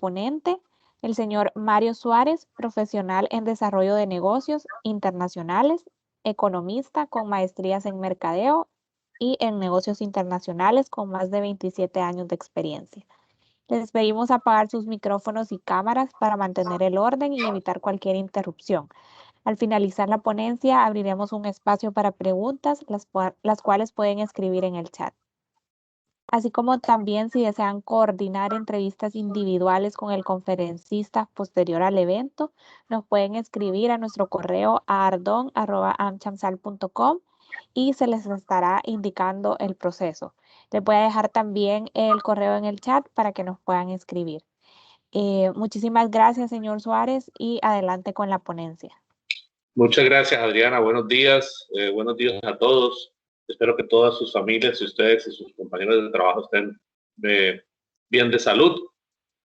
ponente, el señor Mario Suárez, profesional en desarrollo de negocios internacionales, economista con maestrías en mercadeo y en negocios internacionales con más de 27 años de experiencia. Les pedimos apagar sus micrófonos y cámaras para mantener el orden y evitar cualquier interrupción. Al finalizar la ponencia, abriremos un espacio para preguntas, las cuales pueden escribir en el chat. Así como también si desean coordinar entrevistas individuales con el conferencista posterior al evento, nos pueden escribir a nuestro correo a ardon@amchamsal.com y se les estará indicando el proceso. Les voy a dejar también el correo en el chat para que nos puedan escribir. Muchísimas gracias, señor Suárez, y adelante con la ponencia. Muchas gracias, Adriana. Buenos días a todos. Espero que todas sus familias y ustedes y sus compañeros de trabajo estén bien de salud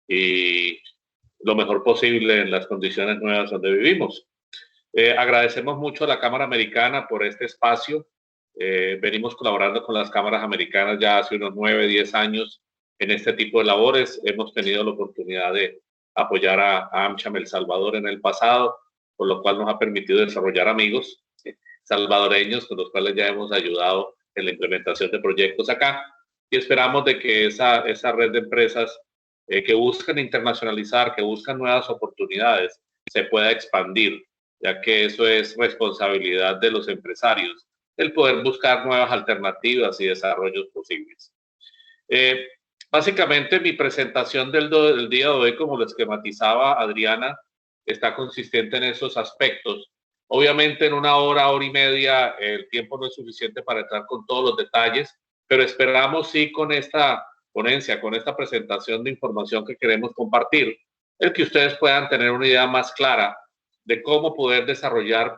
y lo mejor posible en las condiciones nuevas donde vivimos. Agradecemos mucho a la Cámara Americana por este espacio. Venimos colaborando con las cámaras americanas ya hace unos 9, 10 años en este tipo de labores. Hemos tenido la oportunidad de apoyar a AmCham El Salvador en el pasado, por lo cual nos ha permitido desarrollar amigos salvadoreños con los cuales ya hemos ayudado en la implementación de proyectos acá, y esperamos de que esa red de empresas que buscan internacionalizar, que buscan nuevas oportunidades, se pueda expandir, ya que eso es responsabilidad de los empresarios, el poder buscar nuevas alternativas y desarrollos posibles. Básicamente mi presentación del día de hoy, como lo esquematizaba Adriana, está consistente en esos aspectos. Obviamente en una hora y media el tiempo no es suficiente para entrar con todos los detalles, pero esperamos sí con esta ponencia, con esta presentación de información que queremos compartir, el que ustedes puedan tener una idea más clara de cómo poder desarrollar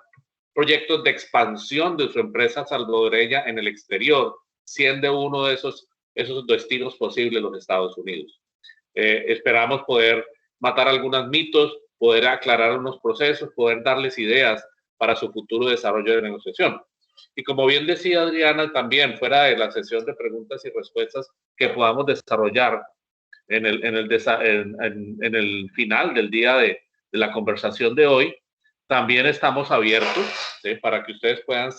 proyectos de expansión de su empresa salvadoreña en el exterior, siendo uno de esos destinos posibles los Estados Unidos. Esperamos poder matar algunos mitos, poder aclarar unos procesos, poder darles ideas para su futuro desarrollo de negociación. Y como bien decía Adriana, también fuera de la sesión de preguntas y respuestas que podamos desarrollar en el final del día de la conversación de hoy, también estamos abiertos, ¿sí?, para que ustedes puedan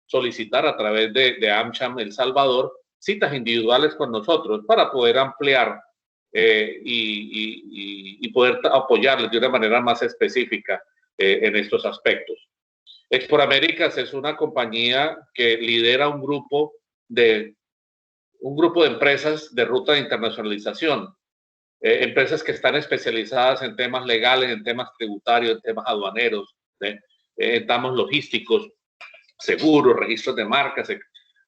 solicitar a través de AmCham El Salvador citas individuales con nosotros para poder ampliar y poder apoyarles de una manera más específica en estos aspectos. Export Américas es una compañía que lidera un grupo de empresas de ruta de internacionalización, empresas que están especializadas en temas legales, en temas tributarios, en temas aduaneros, en temas logísticos, seguros, registros de marcas,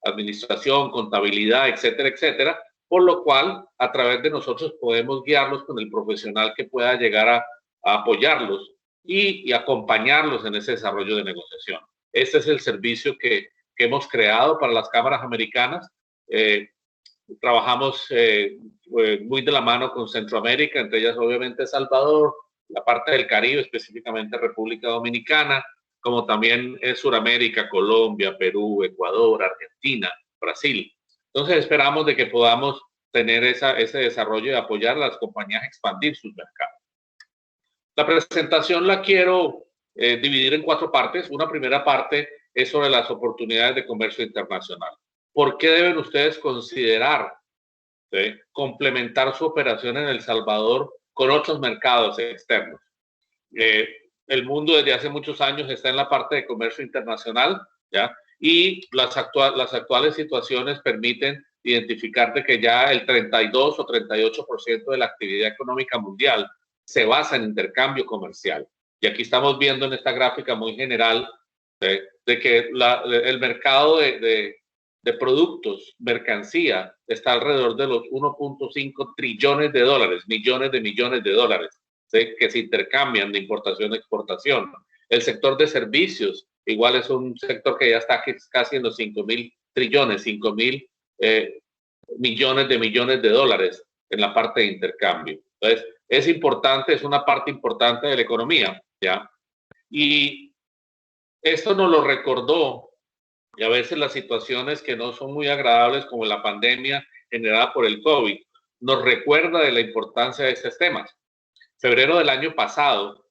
administración, contabilidad, etcétera, etcétera, por lo cual a través de nosotros podemos guiarlos con el profesional que pueda llegar a apoyarlos y acompañarlos en ese desarrollo de negociación. Este es el servicio que hemos creado para las cámaras americanas. Trabajamos muy de la mano con Centroamérica, entre ellas obviamente Salvador, la parte del Caribe, específicamente República Dominicana, como también Suramérica, Colombia, Perú, Ecuador, Argentina, Brasil. Entonces esperamos de que podamos tener ese desarrollo y apoyar a las compañías a expandir sus mercados. La presentación la quiero dividir en 4 partes. Una primera parte es sobre las oportunidades de comercio internacional. ¿Por qué deben ustedes considerar complementar su operación en El Salvador con otros mercados externos? El mundo desde hace muchos años está en la parte de comercio internacional, ¿ya? Y las actuales situaciones permiten identificar de que ya el 32 o 38% de la actividad económica mundial se basa en intercambio comercial. Y aquí estamos viendo en esta gráfica muy general de que el mercado de productos, mercancía, está alrededor de los 1.5 trillones de dólares, millones de dólares, ¿sí?, que se intercambian de importación a exportación. El sector de servicios, igual es un sector que ya está casi en los 5.000 trillones, 5.000 millones de dólares en la parte de intercambio. Entonces, es importante, es una parte importante de la economía, ¿ya? Y esto nos lo recordó, y a veces las situaciones que no son muy agradables, como la pandemia generada por el COVID, nos recuerda de la importancia de estos temas. Febrero del año pasado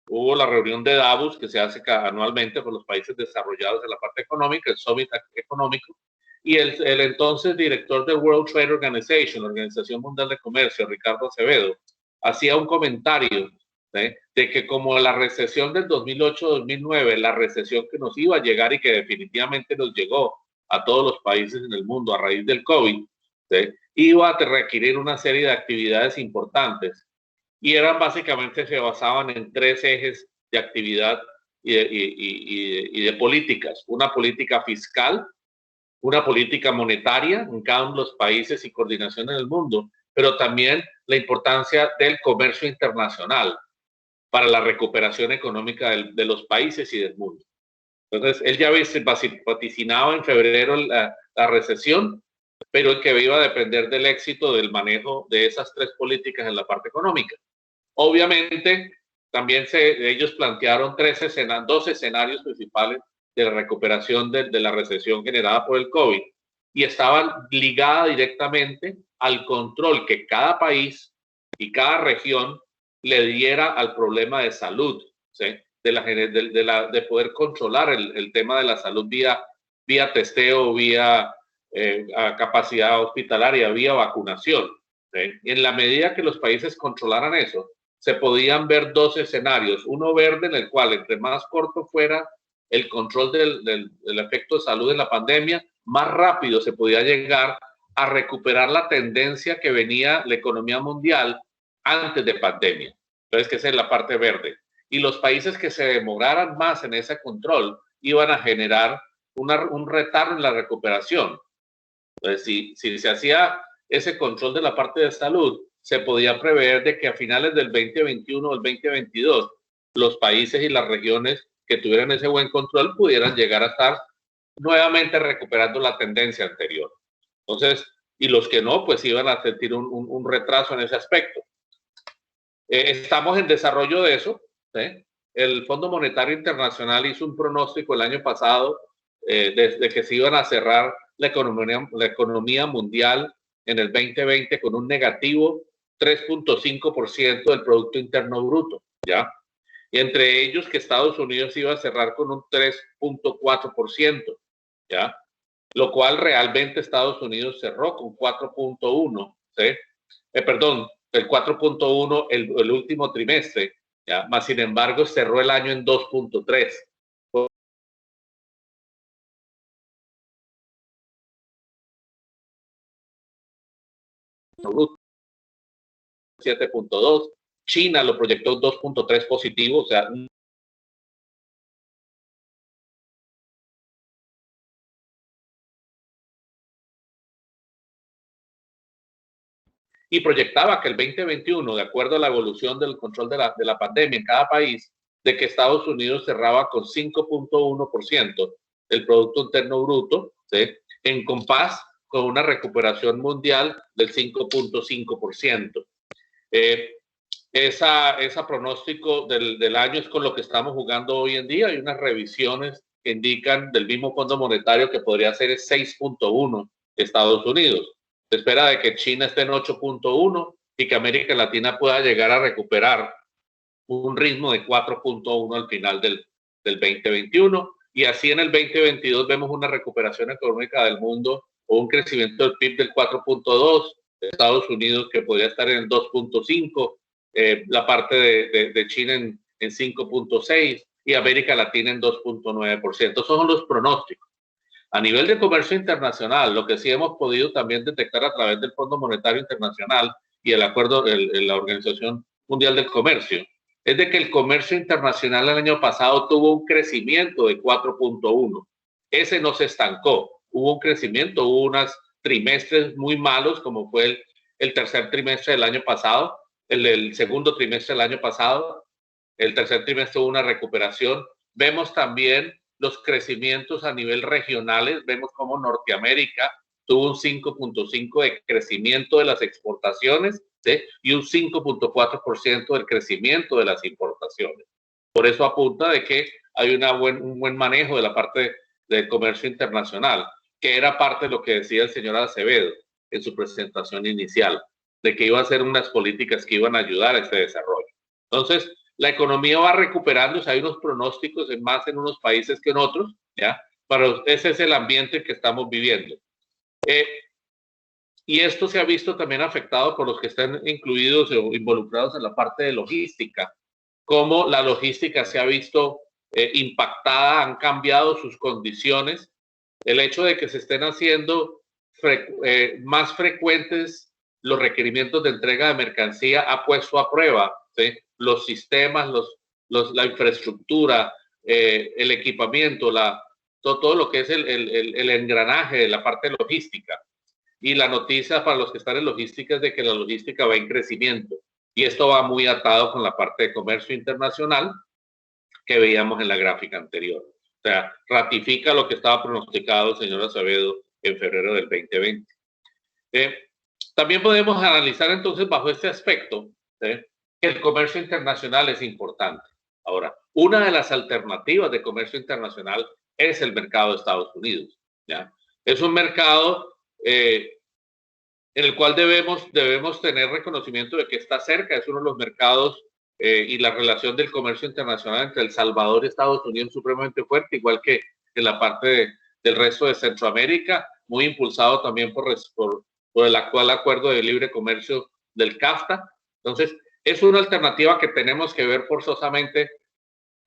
hubo la reunión de Davos que se hace anualmente por los países desarrollados en la parte económica, el Summit Económico, y el entonces director del World Trade Organization, la Organización Mundial de Comercio, Ricardo Acevedo, hacía un comentario de que como la recesión del 2008-2009, la recesión que nos iba a llegar y que definitivamente nos llegó a todos los países en el mundo a raíz del COVID, iba a requerir una serie de actividades importantes y eran básicamente, se basaban en tres ejes de actividad y de políticas: una política fiscal, una política monetaria en cada uno de los países y coordinación en el mundo, pero también la importancia del comercio internacional para la recuperación económica de los países y del mundo. Entonces, él ya vaticinaba en febrero la recesión, pero que iba a depender del éxito del manejo de esas tres políticas en la parte económica. Obviamente, también ellos plantearon dos escenarios principales de la recuperación de la recesión generada por el COVID, y estaban ligadas directamente al control que cada país y cada región le diera al problema de salud, ¿sí? de poder controlar el tema de la salud vía testeo, vía capacidad hospitalaria, vía vacunación, ¿sí? Y en la medida que los países controlaran eso, se podían ver dos escenarios: uno verde, en el cual entre más corto fuera el control del efecto de salud de la pandemia, más rápido se podía llegar a recuperar la tendencia que venía la economía mundial antes de pandemia. Entonces, que esa es la parte verde. Y los países que se demoraran más en ese control iban a generar un retardo en la recuperación. Entonces, si se hacía ese control de la parte de salud, se podía prever de que a finales del 2021 o el 2022, los países y las regiones que tuvieran ese buen control pudieran llegar a estar nuevamente recuperando la tendencia anterior. Entonces, y los que no, pues iban a sentir un retraso en ese aspecto. Estamos en desarrollo de eso, ¿sí? El Fondo Monetario Internacional hizo un pronóstico el año pasado desde que se iban a cerrar la economía mundial en el 2020 con un negativo 3.5% del Producto Interno Bruto, ¿ya? Y entre ellos que Estados Unidos iba a cerrar con un 3.4%, ¿ya? Lo cual realmente Estados Unidos cerró con 4.1%, ¿sí? Perdón, el 4.1 el último trimestre, ¿ya? Más sin embargo cerró el año en 2.3%. 7.2, China lo proyectó 2.3 positivo, o sea, y proyectaba que el 2021, de acuerdo a la evolución del control de la pandemia en cada país, de que Estados Unidos cerraba con 5.1% del Producto Interno Bruto, ¿sí? En compás con una recuperación mundial del 5.5%. Ese pronóstico del año es con lo que estamos jugando hoy en día. Hay unas revisiones que indican del mismo Fondo Monetario que podría ser 6.1 Estados Unidos. Se espera de que China esté en 8.1 y que América Latina pueda llegar a recuperar un ritmo de 4.1 al final del 2021. Y así en el 2022 vemos una recuperación económica del mundo o un crecimiento del PIB del 4.2, Estados Unidos que podría estar en el 2.5, la parte de China en 5.6 y América Latina en 2.9%. Esos son los pronósticos. A nivel de comercio internacional, lo que sí hemos podido también detectar a través del Fondo Monetario Internacional y el acuerdo de la Organización Mundial del Comercio, es de que el comercio internacional el año pasado tuvo un crecimiento de 4.1. Ese no se estancó, hubo un crecimiento, hubo unos trimestres muy malos, como fue el tercer trimestre del año pasado, el segundo trimestre del año pasado, el tercer trimestre hubo una recuperación. Vemos también los crecimientos a nivel regionales, vemos como Norteamérica tuvo un 5.5% de crecimiento de las exportaciones, ¿sí? Y un 5.4% del crecimiento de las importaciones. Por eso apunta de que hay un buen manejo de la parte del comercio internacional, que era parte de lo que decía el señor Acevedo en su presentación inicial. de que iba a ser unas políticas que iban a ayudar a este desarrollo. Entonces, la economía va recuperándose, hay unos pronósticos más en unos países que en otros, ¿ya? Pero ese es el ambiente que estamos viviendo. Y esto se ha visto también afectado por los que están incluidos o involucrados en la parte de logística, cómo la logística se ha visto impactada, han cambiado sus condiciones. El hecho de que se estén haciendo más frecuentes los requerimientos de entrega de mercancía ha puesto a prueba, ¿sí?, los sistemas, la infraestructura, el equipamiento, todo lo que es el engranaje de la parte logística. Y la noticia para los que están en logística es de que la logística va en crecimiento. Y esto va muy atado con la parte de comercio internacional que veíamos en la gráfica anterior. O sea, ratifica lo que estaba pronosticado el señor Acevedo en febrero del 2020. También podemos analizar entonces bajo este aspecto que el comercio internacional es importante. Ahora, una de las alternativas de comercio internacional es el mercado de Estados Unidos, ¿ya? Es un mercado en el cual debemos tener reconocimiento de que está cerca, es uno de los mercados y la relación del comercio internacional entre El Salvador y Estados Unidos es supremamente fuerte, igual que en la parte del resto de Centroamérica, muy impulsado también por el actual acuerdo de libre comercio del CAFTA. Entonces, es una alternativa que tenemos que ver forzosamente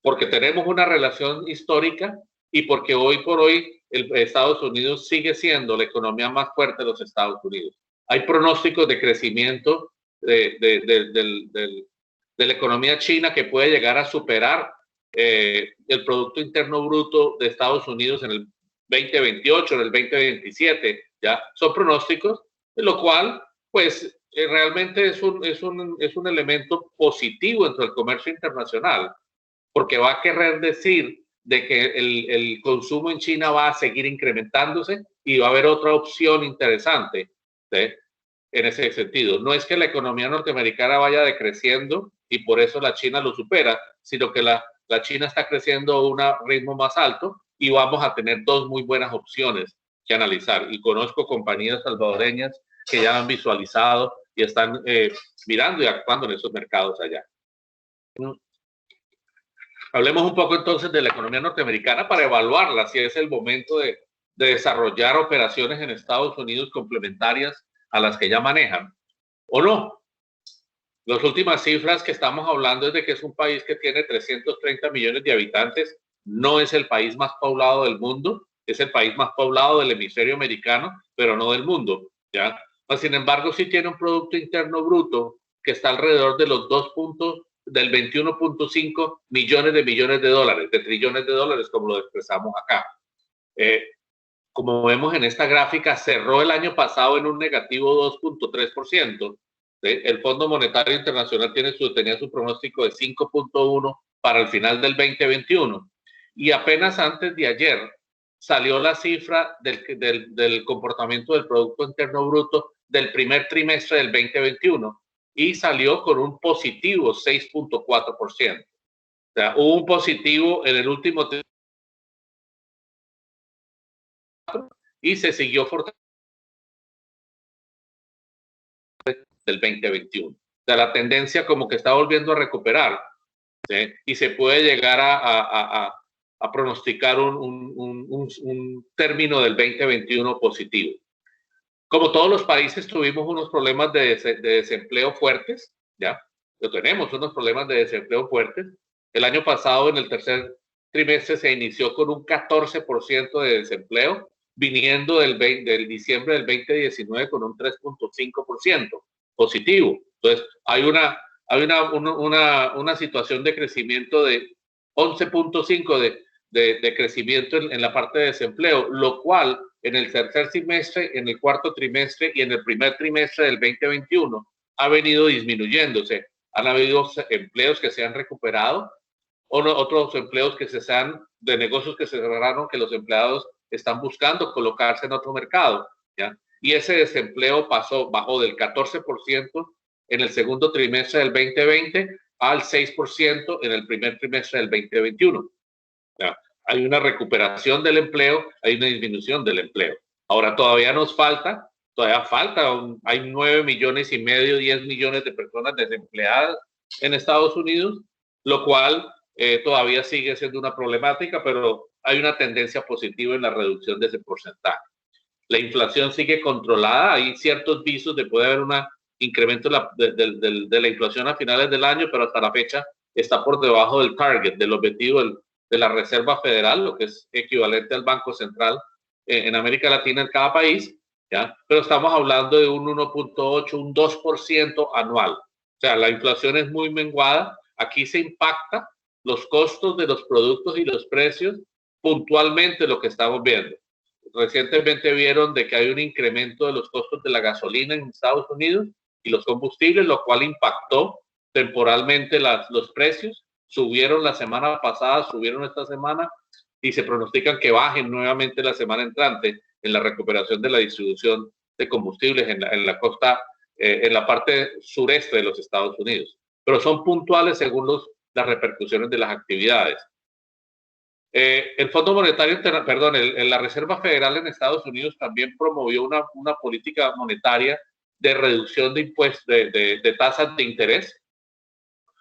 porque tenemos una relación histórica y porque hoy por hoy Estados Unidos sigue siendo la economía más fuerte de los Estados Unidos. Hay pronósticos de crecimiento de la economía china que puede llegar a superar el Producto Interno Bruto de Estados Unidos en el 2028, en el 2027, ¿ya? Son pronósticos, lo cual, pues, realmente es un elemento positivo dentro del comercio internacional, porque va a querer decir de que el consumo en China va a seguir incrementándose y va a haber otra opción interesante, ¿sí?, en ese sentido. No es que la economía norteamericana vaya decreciendo y por eso la China lo supera, sino que la China está creciendo a un ritmo más alto y vamos a tener dos muy buenas opciones que analizar. Y conozco compañías salvadoreñas que ya han visualizado y están mirando y actuando en esos mercados allá. Hablemos un poco entonces de la economía norteamericana para evaluarla, si es el momento de desarrollar operaciones en Estados Unidos complementarias a las que ya manejan o no. Las últimas cifras que estamos hablando es de que es un país que tiene 330 millones de habitantes, no es el país más poblado del mundo, es el país más poblado del hemisferio americano, pero no del mundo, ¿ya? Sin embargo, sí tiene un Producto Interno Bruto que está alrededor de los 21.5 millones de dólares, de trillones de dólares, como lo expresamos acá. Como vemos en esta gráfica, cerró el año pasado en un negativo 2.3%. El Fondo Monetario Internacional tenía su pronóstico de 5.1 para el final del 2021. Y apenas antes de ayer salió la cifra del comportamiento del Producto Interno Bruto del primer trimestre del 2021 y salió con un positivo 6.4%. O sea, hubo un positivo en el último trimestre y se siguió fortaleciendo del 2021. O sea, la tendencia como que está volviendo a recuperar, ¿sí?, y se puede llegar a pronosticar un término del 2021 positivo. Como todos los países tuvimos unos problemas de desempleo fuertes, ¿ya? Tenemos unos problemas de desempleo fuertes. El año pasado, en el tercer trimestre, se inició con un 14% de desempleo, viniendo del diciembre del 2019 con un 3.5% positivo. Entonces, hay una situación de crecimiento de 11.5% de crecimiento en la parte de desempleo, lo cual en el tercer trimestre, en el cuarto trimestre y en el primer trimestre del 2021 ha venido disminuyéndose. Han habido empleos que se han recuperado o otros empleos de negocios que se cerraron, que los empleados están buscando colocarse en otro mercado, ¿ya? Y ese desempleo bajó del 14% en el segundo trimestre del 2020 al 6% en el primer trimestre del 2021. ¿Ya? Hay una recuperación del empleo, hay una disminución del empleo. Ahora, todavía nos falta todavía falta, hay 9,5 millones, 10 millones de personas desempleadas en Estados Unidos, lo cual todavía sigue siendo una problemática, pero hay una tendencia positiva en la reducción de ese porcentaje. La inflación sigue controlada, hay ciertos visos de puede haber un incremento de la inflación a finales del año, pero hasta la fecha está por debajo del target, del objetivo de la Reserva Federal, lo que es equivalente al Banco Central en América Latina en cada país, ¿ya? Pero estamos hablando de un 1.8, un 2% anual. O sea, la inflación es muy menguada. Aquí se impacta los costos de los productos y los precios puntualmente lo que estamos viendo. Recientemente vieron de que hay un incremento de los costos de la gasolina en Estados Unidos y los combustibles, lo cual impactó temporalmente los precios. Subieron la semana pasada, subieron esta semana y se pronostican que bajen nuevamente la semana entrante en la recuperación de la distribución de combustibles en la costa, en la parte sureste de los Estados Unidos. Pero son puntuales según las repercusiones de las actividades. El Fondo Monetario Internacional, perdón, la Reserva Federal en Estados Unidos también promovió una política monetaria de reducción de impuestos, de tasas de interés,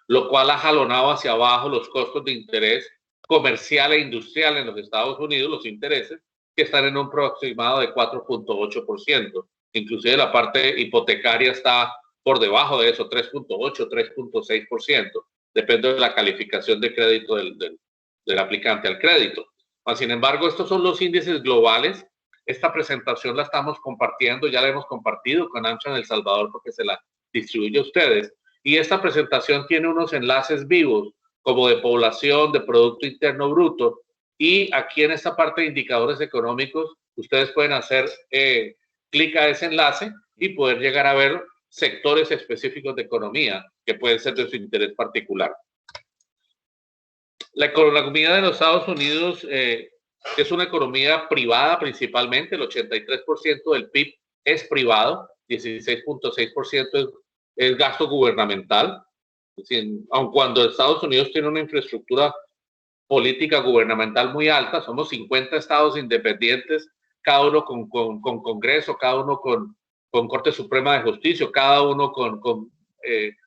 lo cual ha jalonado hacia abajo los costos de interés comercial e industrial en los Estados Unidos, los intereses, que están en un aproximado de 4.8%. Inclusive la parte hipotecaria está por debajo de eso, 3.8, 3.6%. Depende de la calificación de crédito del aplicante al crédito. Sin embargo, estos son los índices globales. Esta presentación la estamos compartiendo, ya la hemos compartido con Ancha en El Salvador porque se la distribuye a ustedes. Y esta presentación tiene unos enlaces vivos, como de población, de Producto Interno Bruto. Y aquí en esta parte de indicadores económicos, ustedes pueden hacer clic a ese enlace y poder llegar a ver sectores específicos de economía que pueden ser de su interés particular. La economía de los Estados Unidos es una economía privada principalmente, el 83% del PIB es privado, 16.6% es gasto gubernamental, es decir, aun cuando Estados Unidos tiene una infraestructura política gubernamental muy alta, somos 50 estados independientes, cada uno con Congreso, cada uno con Corte Suprema de Justicia, cada uno con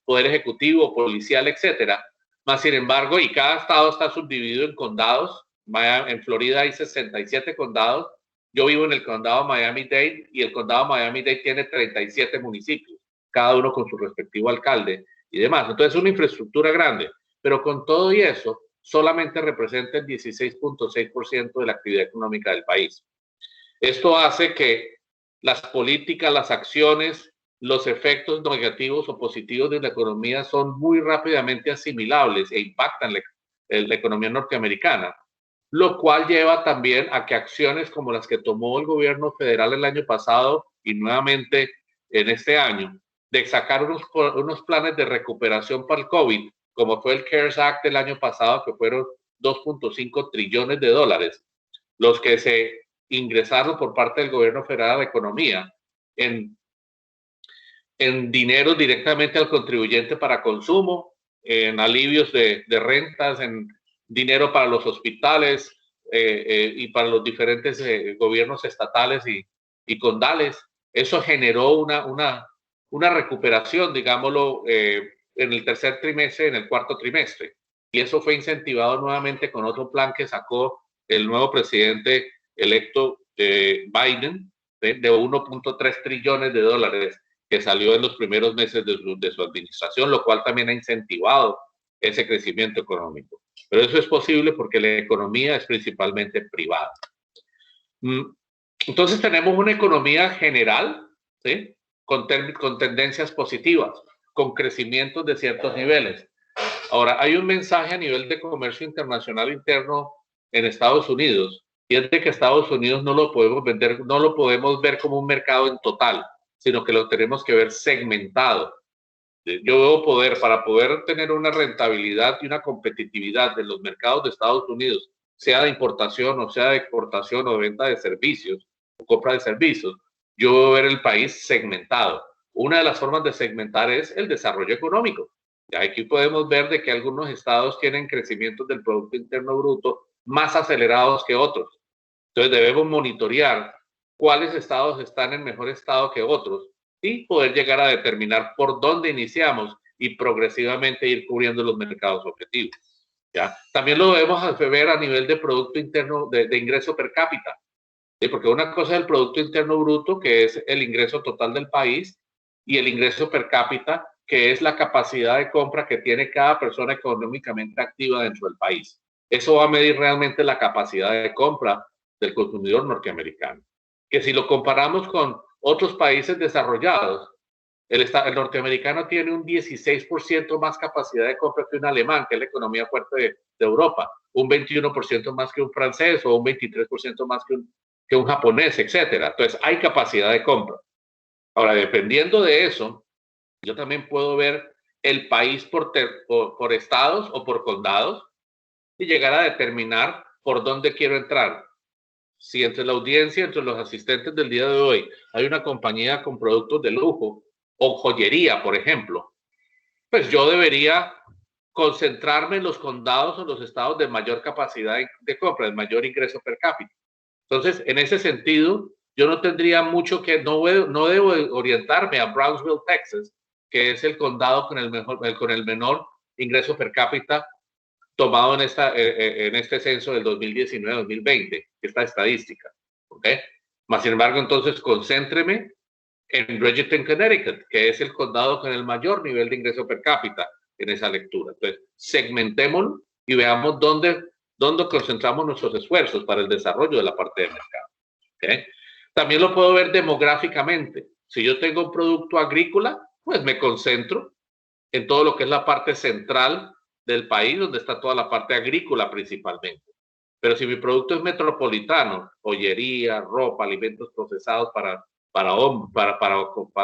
Poder Ejecutivo, policial, etcétera. Más sin embargo, y cada estado está subdividido en condados. En Florida hay 67 condados. Yo vivo en el condado Miami-Dade y el condado Miami-Dade tiene 37 municipios, cada uno con su respectivo alcalde y demás. Entonces es una infraestructura grande, pero con todo y eso, solamente representa el 16.6% de la actividad económica del país. Esto hace que las políticas, las acciones, los efectos negativos o positivos de la economía son muy rápidamente asimilables e impactan la economía norteamericana, lo cual lleva también a que acciones como las que tomó el gobierno federal el año pasado y nuevamente en este año, de sacar unos planes de recuperación para el COVID, como fue el CARES Act del año pasado, que fueron 2.5 trillones de dólares, los que se ingresaron por parte del gobierno federal a la economía en dinero directamente al contribuyente para consumo, en alivios de rentas, en dinero para los hospitales y para los diferentes gobiernos estatales y condales. Eso generó una recuperación, digámoslo, en el tercer trimestre, en el cuarto trimestre. Y eso fue incentivado nuevamente con otro plan que sacó el nuevo presidente electo Biden, de 1.3 trillones de dólares que salió en los primeros meses de su administración, lo cual también ha incentivado ese crecimiento económico. Pero eso es posible porque la economía es principalmente privada. Entonces tenemos una economía general, ¿sí? con tendencias positivas, con crecimientos de ciertos niveles. Ahora, hay un mensaje a nivel de comercio internacional interno en Estados Unidos, y es de que Estados Unidos no lo podemos vender, no lo podemos ver como un mercado en total, sino que lo tenemos que ver segmentado. Yo veo para poder tener una rentabilidad y una competitividad de los mercados de Estados Unidos, sea de importación o sea de exportación o de venta de servicios o compra de servicios, yo veo ver el país segmentado. Una de las formas de segmentar es el desarrollo económico. Y aquí podemos ver de que algunos estados tienen crecimientos del Producto Interno Bruto más acelerados que otros. Entonces debemos monitorear cuáles estados están en mejor estado que otros y poder llegar a determinar por dónde iniciamos y progresivamente ir cubriendo los mercados objetivos. ¿Ya? También lo debemos ver a nivel de Producto Interno, de ingreso per cápita, ¿sí? Porque una cosa es el Producto Interno Bruto, que es el ingreso total del país, y el ingreso per cápita, que es la capacidad de compra que tiene cada persona económicamente activa dentro del país. Eso va a medir realmente la capacidad de compra del consumidor norteamericano. Que si lo comparamos con otros países desarrollados, el norteamericano tiene un 16% más capacidad de compra que un alemán, que es la economía fuerte de Europa, un 21% más que un francés o un 23% más que un japonés, etcétera. Entonces, hay capacidad de compra. Ahora, dependiendo de eso, yo también puedo ver el país por estados o por condados y llegar a determinar por dónde quiero entrar. Si entre la audiencia, entre los asistentes del día de hoy, hay una compañía con productos de lujo o joyería, por ejemplo, pues yo debería concentrarme en los condados o los estados de mayor capacidad de compra, de mayor ingreso per cápita. Entonces, en ese sentido, yo no tendría mucho que, no debo orientarme a Brownsville, Texas, que es el condado con el menor ingreso per cápita tomado en este censo del 2019-2020, esta estadística. ¿Ok? Más sin embargo, entonces, concéntreme en Bridgeton, Connecticut, que es el condado con el mayor nivel de ingreso per cápita en esa lectura. Entonces, segmentémoslo y veamos dónde concentramos nuestros esfuerzos para el desarrollo de la parte de mercado. ¿Okay? También lo puedo ver demográficamente. Si yo tengo un producto agrícola, pues me concentro en todo lo que es la parte central del país, donde está toda la parte agrícola principalmente. Pero si mi producto es metropolitano, joyería, ropa, alimentos procesados para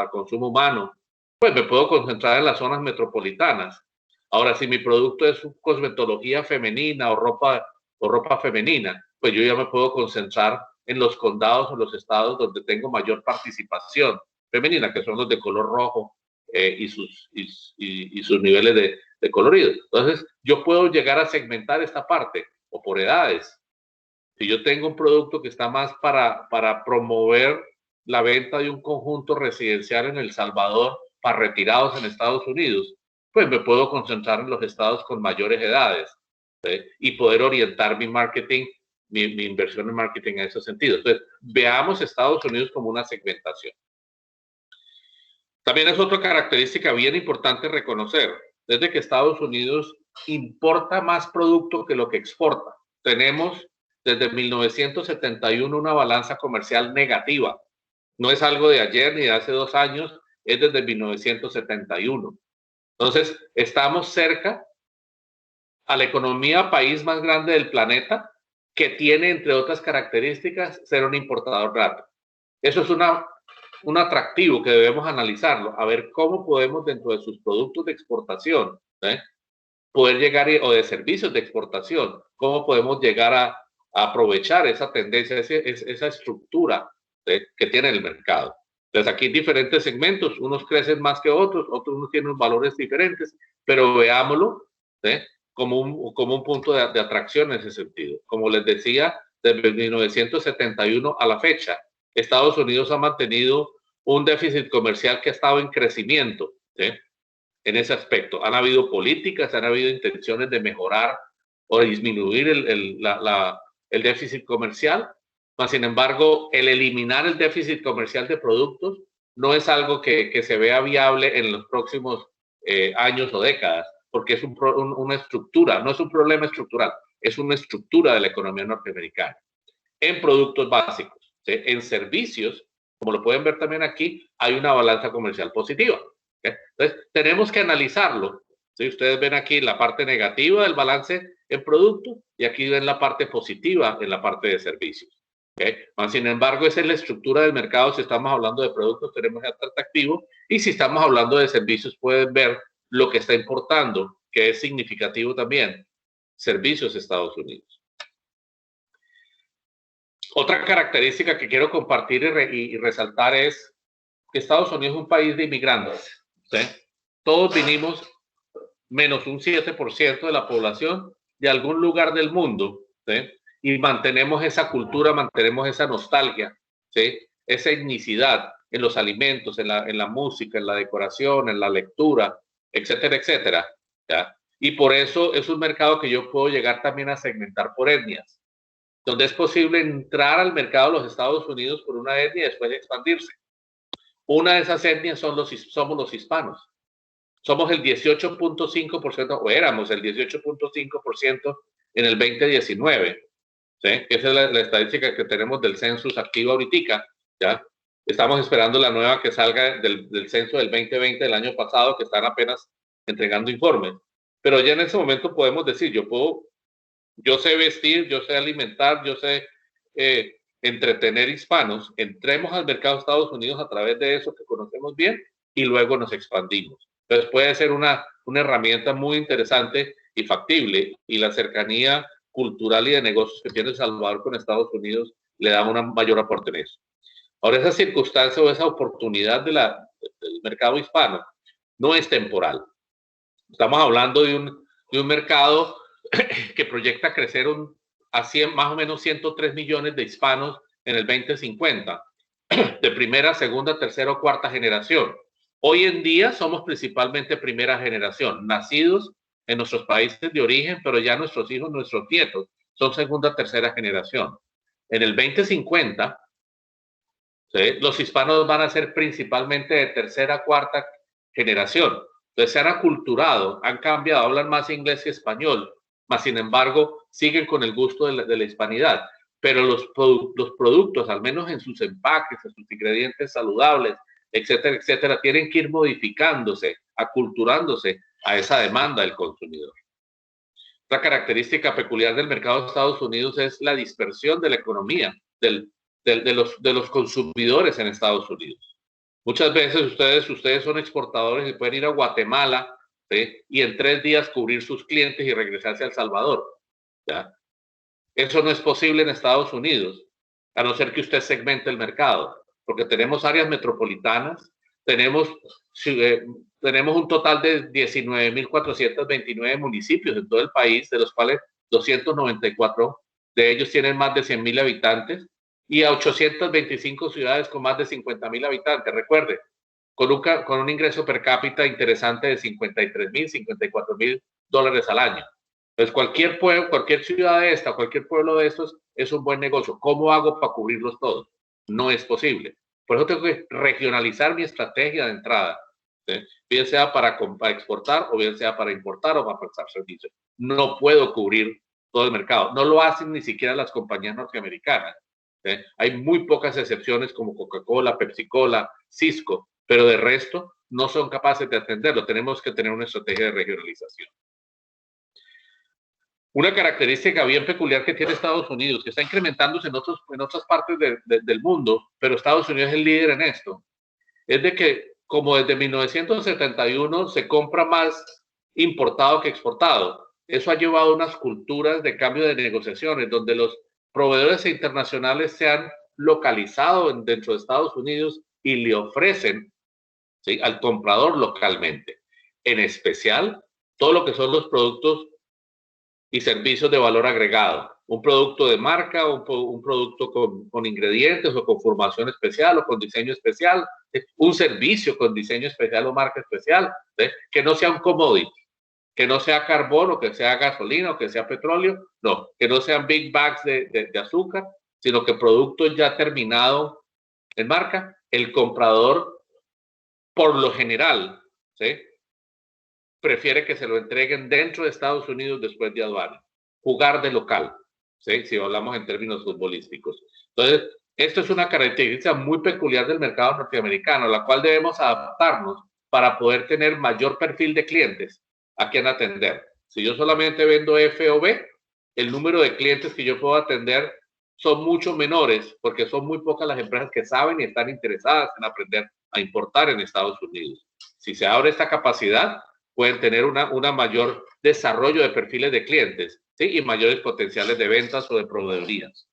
consumo humano, pues me puedo concentrar en las zonas metropolitanas. Ahora, si mi producto es cosmetología femenina o ropa femenina, pues yo ya me puedo concentrar en los condados o los estados donde tengo mayor participación femenina, que son los de color rojo y sus niveles de colorido. Entonces, yo puedo llegar a segmentar esta parte o por edades. Si yo tengo un producto que está más para promover la venta de un conjunto residencial en El Salvador para retirados en Estados Unidos, pues me puedo concentrar en los estados con mayores edades, ¿sí? Y poder orientar mi marketing, mi inversión en marketing en ese sentido. Entonces, veamos Estados Unidos como una segmentación. También es otra característica bien importante reconocer, desde que Estados Unidos importa más producto que lo que exporta. Tenemos desde 1971 una balanza comercial negativa. No es algo de ayer ni de hace 2 años, es desde 1971. Entonces, estamos cerca a la economía país más grande del planeta, que tiene, entre otras características, ser un importador nato. Eso es un atractivo que debemos analizarlo, a ver cómo podemos dentro de sus productos de exportación, poder llegar, o de servicios de exportación, cómo podemos llegar a aprovechar esa tendencia, esa estructura que tiene el mercado. Entonces aquí diferentes segmentos, unos crecen más que otros, otros tienen valores diferentes, pero veámoslo como un punto de atracción en ese sentido. Como les decía, desde 1971 a la fecha, Estados Unidos ha mantenido un déficit comercial que ha estado en crecimiento, ¿sí? En ese aspecto. Han habido políticas, han habido intenciones de mejorar o disminuir el déficit comercial, mas sin embargo, el eliminar el déficit comercial de productos no es algo que se vea viable en los próximos años o décadas, porque es una estructura, no es un problema estructural, es una estructura de la economía norteamericana. En productos básicos, ¿sí? En servicios, como lo pueden ver también aquí, hay una balanza comercial positiva. ¿Okay? Entonces, tenemos que analizarlo. ¿Sí? Ustedes ven aquí la parte negativa del balance en producto y aquí ven la parte positiva en la parte de servicios. ¿Okay? Sin embargo, esa es la estructura del mercado. Si estamos hablando de productos, tenemos el atractivo, y si estamos hablando de servicios, pueden ver lo que está importando, que es significativo también, servicios Estados Unidos. Otra característica que quiero compartir y resaltar es que Estados Unidos es un país de inmigrantes. ¿Sí? Todos vinimos, menos un 7% de la población, de algún lugar del mundo, ¿sí? Y mantenemos esa cultura, mantenemos esa nostalgia ¿sí? Esa etnicidad en los alimentos, en la música, en la decoración, en la lectura, etcétera, etcétera, ¿ya? Y por eso es un mercado que yo puedo llegar también a segmentar por etnias, donde es posible entrar al mercado de los Estados Unidos por una etnia y después expandirse. Una de esas etnias somos los hispanos. Somos el 18.5%, o éramos el 18.5% en el 2019. ¿Sí? Esa es la estadística que tenemos del census activo ahorita, ¿ya? Estamos esperando la nueva que salga del censo del 2020 del año pasado, que están apenas entregando informes. Pero ya en ese momento podemos decir, yo sé vestir, yo sé alimentar, yo sé entretener hispanos, entremos al mercado de Estados Unidos a través de eso que conocemos bien y luego nos expandimos. Entonces puede ser una herramienta muy interesante y factible, y la cercanía cultural y de negocios que tiene El Salvador con Estados Unidos le da una mayor aporte en eso. Ahora, esa circunstancia o esa oportunidad del mercado hispano no es temporal. Estamos hablando de un mercado que proyecta crecer a 100, más o menos 103 millones de hispanos en el 2050, de primera, segunda, tercera o cuarta generación. Hoy en día somos principalmente primera generación, nacidos en nuestros países de origen, pero ya nuestros hijos, nuestros nietos son segunda, tercera generación. En el 2050, ¿sí?, los hispanos van a ser principalmente de tercera, cuarta generación. Entonces se han aculturado, han cambiado, hablan más inglés que español, mas sin embargo siguen con el gusto de la hispanidad. Pero los productos, al menos en sus empaques, en sus ingredientes saludables, etcétera, etcétera, tienen que ir modificándose, aculturándose a esa demanda del consumidor. Otra característica peculiar del mercado de Estados Unidos es la dispersión de la economía, de los consumidores en Estados Unidos. Muchas veces ustedes son exportadores y pueden ir a Guatemala, ¿sí?, y en 3 días cubrir sus clientes y regresarse a El Salvador, ¿ya? Eso no es posible en Estados Unidos, a no ser que usted segmente el mercado, porque tenemos áreas metropolitanas, tenemos un total de 19.429 municipios en todo el país, de los cuales 294 de ellos tienen más de 100.000 habitantes, y a 825 ciudades con más de 50.000 habitantes. Recuerde, con un ingreso per cápita interesante de 53.000, 54.000 dólares al año. Entonces, cualquier pueblo, cualquier ciudad de esta, cualquier pueblo de estos es un buen negocio. ¿Cómo hago para cubrirlos todos? No es posible. Por eso tengo que regionalizar mi estrategia de entrada, ¿sí?, bien sea para exportar, o bien sea para importar o para prestar servicios. No puedo cubrir todo el mercado. No lo hacen ni siquiera las compañías norteamericanas, ¿sí? Hay muy pocas excepciones como Coca-Cola, Pepsi-Cola, Cisco, pero de resto no son capaces de atenderlo. Tenemos que tener una estrategia de regionalización. Una característica bien peculiar que tiene Estados Unidos, que está incrementándose en otras partes del mundo, pero Estados Unidos es el líder en esto, es de que como desde 1971 se compra más importado que exportado. Eso ha llevado a unas culturas de cambio de negociaciones, donde los proveedores internacionales se han localizado dentro de Estados Unidos y le ofrecen, ¿sí?, al comprador localmente, en especial todo lo que son los productos y servicios de valor agregado. Un producto de marca, un producto con ingredientes o con formación especial o con diseño especial, un servicio con diseño especial o marca especial, ¿sí?, que no sea un commodity, que no sea carbón o que sea gasolina o que sea petróleo, no, que no sean big bags de azúcar, sino que productos ya terminados en marca. El comprador, por lo general, ¿sí?, prefiere que se lo entreguen dentro de Estados Unidos después de aduana. Jugar de local, ¿sí?, si hablamos en términos futbolísticos. Entonces, esto es una característica muy peculiar del mercado norteamericano, a la cual debemos adaptarnos para poder tener mayor perfil de clientes a quien atender. Si yo solamente vendo F o B, el número de clientes que yo puedo atender son mucho menores, porque son muy pocas las empresas que saben y están interesadas en aprender a importar en Estados Unidos. Si se abre esta capacidad, pueden tener una mayor desarrollo de perfiles de clientes, ¿sí?, y mayores potenciales de ventas o de proveedurías.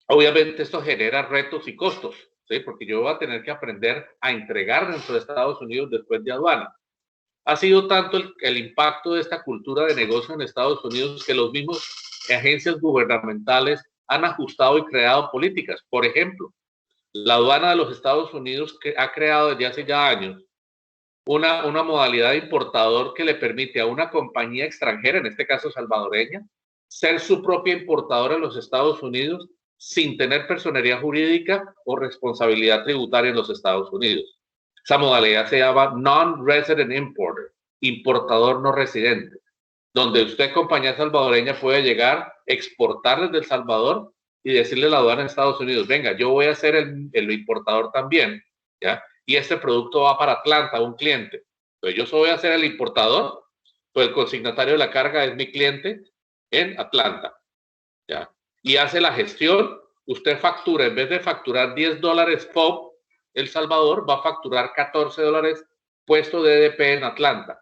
Obviamente esto genera retos y costos, ¿sí?, porque yo voy a tener que aprender a entregar dentro de Estados Unidos después de aduana. Ha sido tanto el impacto de esta cultura de negocio en Estados Unidos que los mismos agencias gubernamentales han ajustado y creado políticas. Por ejemplo, la aduana de los Estados Unidos ha creado desde hace ya años una modalidad de importador que le permite a una compañía extranjera, en este caso salvadoreña, ser su propia importadora en los Estados Unidos sin tener personería jurídica o responsabilidad tributaria en los Estados Unidos. Esa modalidad se llama Non-Resident Importer, importador no residente, donde usted, compañía salvadoreña, puede llegar, exportar desde El Salvador y decirle a la aduana de Estados Unidos, venga, yo voy a ser el importador también, ¿ya? Y este producto va para Atlanta, un cliente. Entonces yo voy a ser el importador, pues el consignatario de la carga es mi cliente en Atlanta, ¿ya? Y hace la gestión, usted factura, en vez de facturar $10 FOB, El Salvador va a facturar $14 puesto de EDP en Atlanta.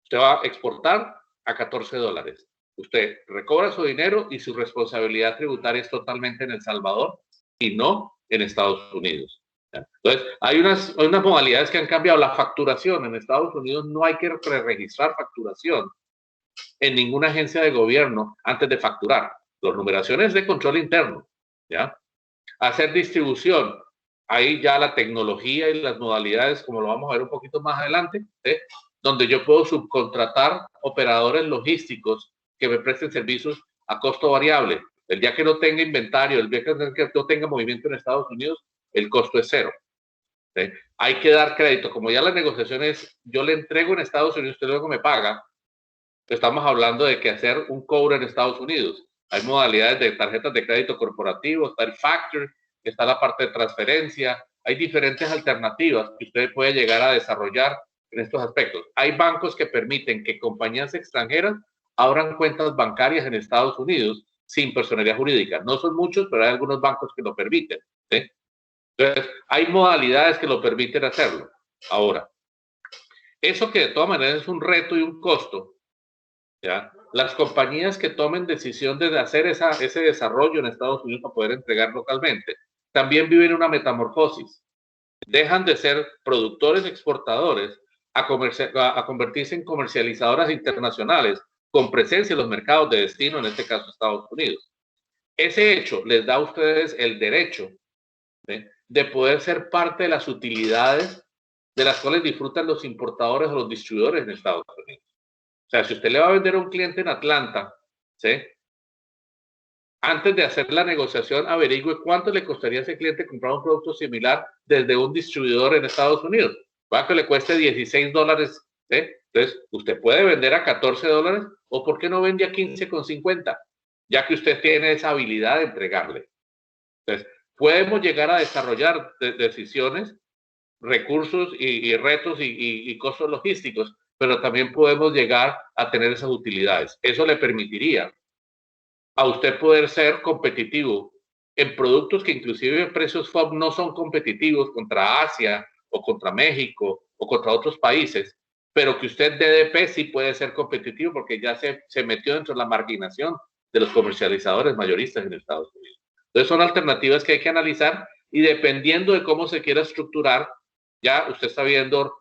Usted va a exportar a $14. Usted recobra su dinero y su responsabilidad tributaria es totalmente en El Salvador y no en Estados Unidos. Entonces, hay unas modalidades que han cambiado. La facturación en Estados Unidos no hay que registrar facturación en ninguna agencia de gobierno antes de facturar. Las numeraciones de control interno, ¿ya? Hacer distribución, ahí ya la tecnología y las modalidades, como lo vamos a ver un poquito más adelante, ¿eh? Donde yo puedo subcontratar operadores logísticos que me presten servicios a costo variable. El día que no tenga inventario, el día que no tenga movimiento en Estados Unidos, el costo es cero. ¿Sí? Hay que dar crédito. Como ya las negociaciones, yo le entrego en Estados Unidos, usted luego me paga, estamos hablando de que hacer un cobro en Estados Unidos. Hay modalidades de tarjetas de crédito corporativo, está el factor, está la parte de transferencia. Hay diferentes alternativas que usted puede llegar a desarrollar en estos aspectos. Hay bancos que permiten que compañías extranjeras abran cuentas bancarias en Estados Unidos sin personería jurídica. No son muchos, pero hay algunos bancos que lo permiten, ¿sí? Entonces, hay modalidades que lo permiten hacerlo. Ahora, eso que de todas maneras es un reto y un costo, ¿ya? Las compañías que tomen decisión de hacer ese desarrollo en Estados Unidos para poder entregar localmente, también viven una metamorfosis. Dejan de ser productores exportadores a convertirse en comercializadoras internacionales con presencia en los mercados de destino, en este caso Estados Unidos. Ese hecho les da a ustedes el derecho, ¿sí?, de poder ser parte de las utilidades de las cuales disfrutan los importadores o los distribuidores en Estados Unidos. O sea, si usted le va a vender a un cliente en Atlanta, ¿sí?, antes de hacer la negociación, averigüe cuánto le costaría a ese cliente comprar un producto similar desde un distribuidor en Estados Unidos. Va a que le cueste $16, ¿sí? Entonces, usted puede vender a $14, o ¿por qué no vende a 15,50? Ya que usted tiene esa habilidad de entregarle. Entonces, podemos llegar a desarrollar decisiones, recursos y retos y costos logísticos, pero también podemos llegar a tener esas utilidades. Eso le permitiría a usted poder ser competitivo en productos que inclusive precios FOB no son competitivos contra Asia o contra México o contra otros países, pero que usted DDP sí puede ser competitivo porque ya se metió dentro de la marginación de los comercializadores mayoristas en Estados Unidos. Entonces son alternativas que hay que analizar y dependiendo de cómo se quiera estructurar, ya usted está viendo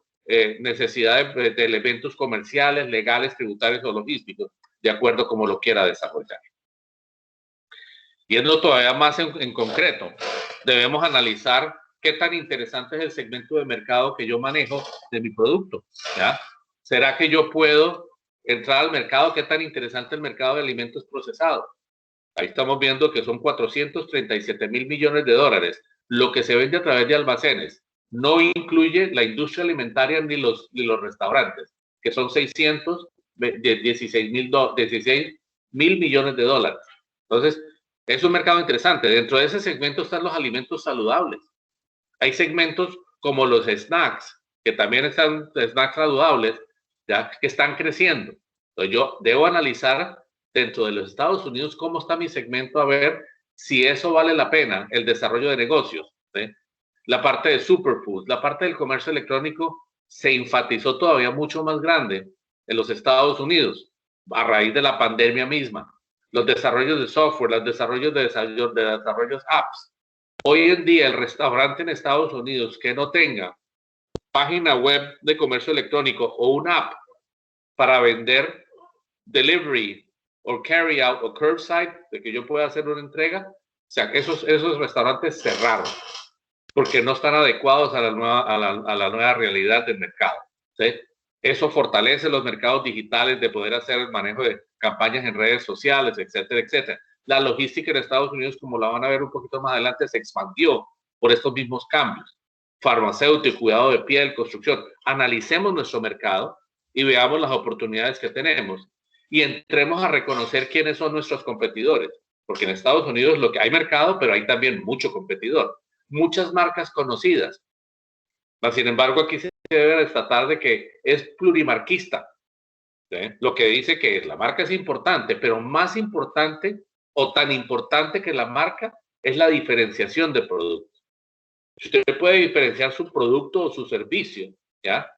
necesidad de elementos comerciales, legales, tributarios o logísticos, de acuerdo a cómo lo quiera desarrollar. Y es lo todavía más en concreto. Debemos analizar qué tan interesante es el segmento de mercado que yo manejo de mi producto, ¿ya? ¿Será que yo puedo entrar al mercado? ¿Qué tan interesante es el mercado de alimentos procesados? Ahí estamos viendo que son 437,000 millones de dólares. Lo que se vende a través de almacenes no incluye la industria alimentaria ni los restaurantes, que son 16 mil millones de dólares. Entonces, es un mercado interesante. Dentro de ese segmento están los alimentos saludables. Hay segmentos como los snacks, que también están snacks saludables, ya que están creciendo. Entonces yo debo analizar dentro de los Estados Unidos cómo está mi segmento, a ver si eso vale la pena, el desarrollo de negocios, ¿sí? La parte de superfoods, la parte del comercio electrónico se enfatizó todavía mucho más grande en los Estados Unidos a raíz de la pandemia misma. Los desarrollos de software, los desarrollos de desarrollos apps. Hoy en día el restaurante en Estados Unidos que no tenga página web de comercio electrónico o una app para vender delivery o carry out o curbside, de que yo pueda hacer una entrega, o sea, esos restaurantes cerraron porque no están adecuados a la nueva realidad del mercado. ¿Sí? Eso fortalece los mercados digitales de poder hacer el manejo de campañas en redes sociales, etcétera, etcétera. La logística en Estados Unidos, como la van a ver un poquito más adelante, se expandió por estos mismos cambios. Farmacéutico, cuidado de piel, construcción. Analicemos nuestro mercado y veamos las oportunidades que tenemos y entremos a reconocer quiénes son nuestros competidores, porque en Estados Unidos lo que hay mercado, pero hay también mucho competidor, muchas marcas conocidas. Sin embargo, aquí se debe destacar de que es plurimarquista, ¿sí? Lo que dice que la marca es importante, pero más importante o tan importante que la marca es la diferenciación de productos. Si usted puede diferenciar su producto o su servicio, ¿ya?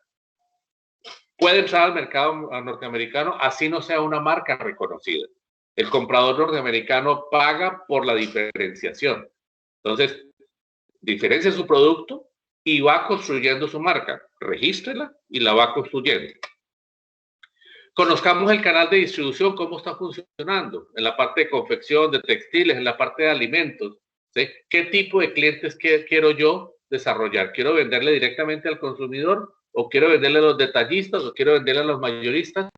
Puede entrar al mercado norteamericano así no sea una marca reconocida. El comprador norteamericano paga por la diferenciación. Entonces, diferencia su producto y va construyendo su marca. Regístrela y la va construyendo. Conozcamos el canal de distribución, cómo está funcionando en la parte de confección, de textiles, en la parte de alimentos. ¿Sí? ¿Qué tipo de clientes quiero yo desarrollar? ¿Quiero venderle directamente al consumidor o quiero venderle a los detallistas o quiero venderle a los mayoristas?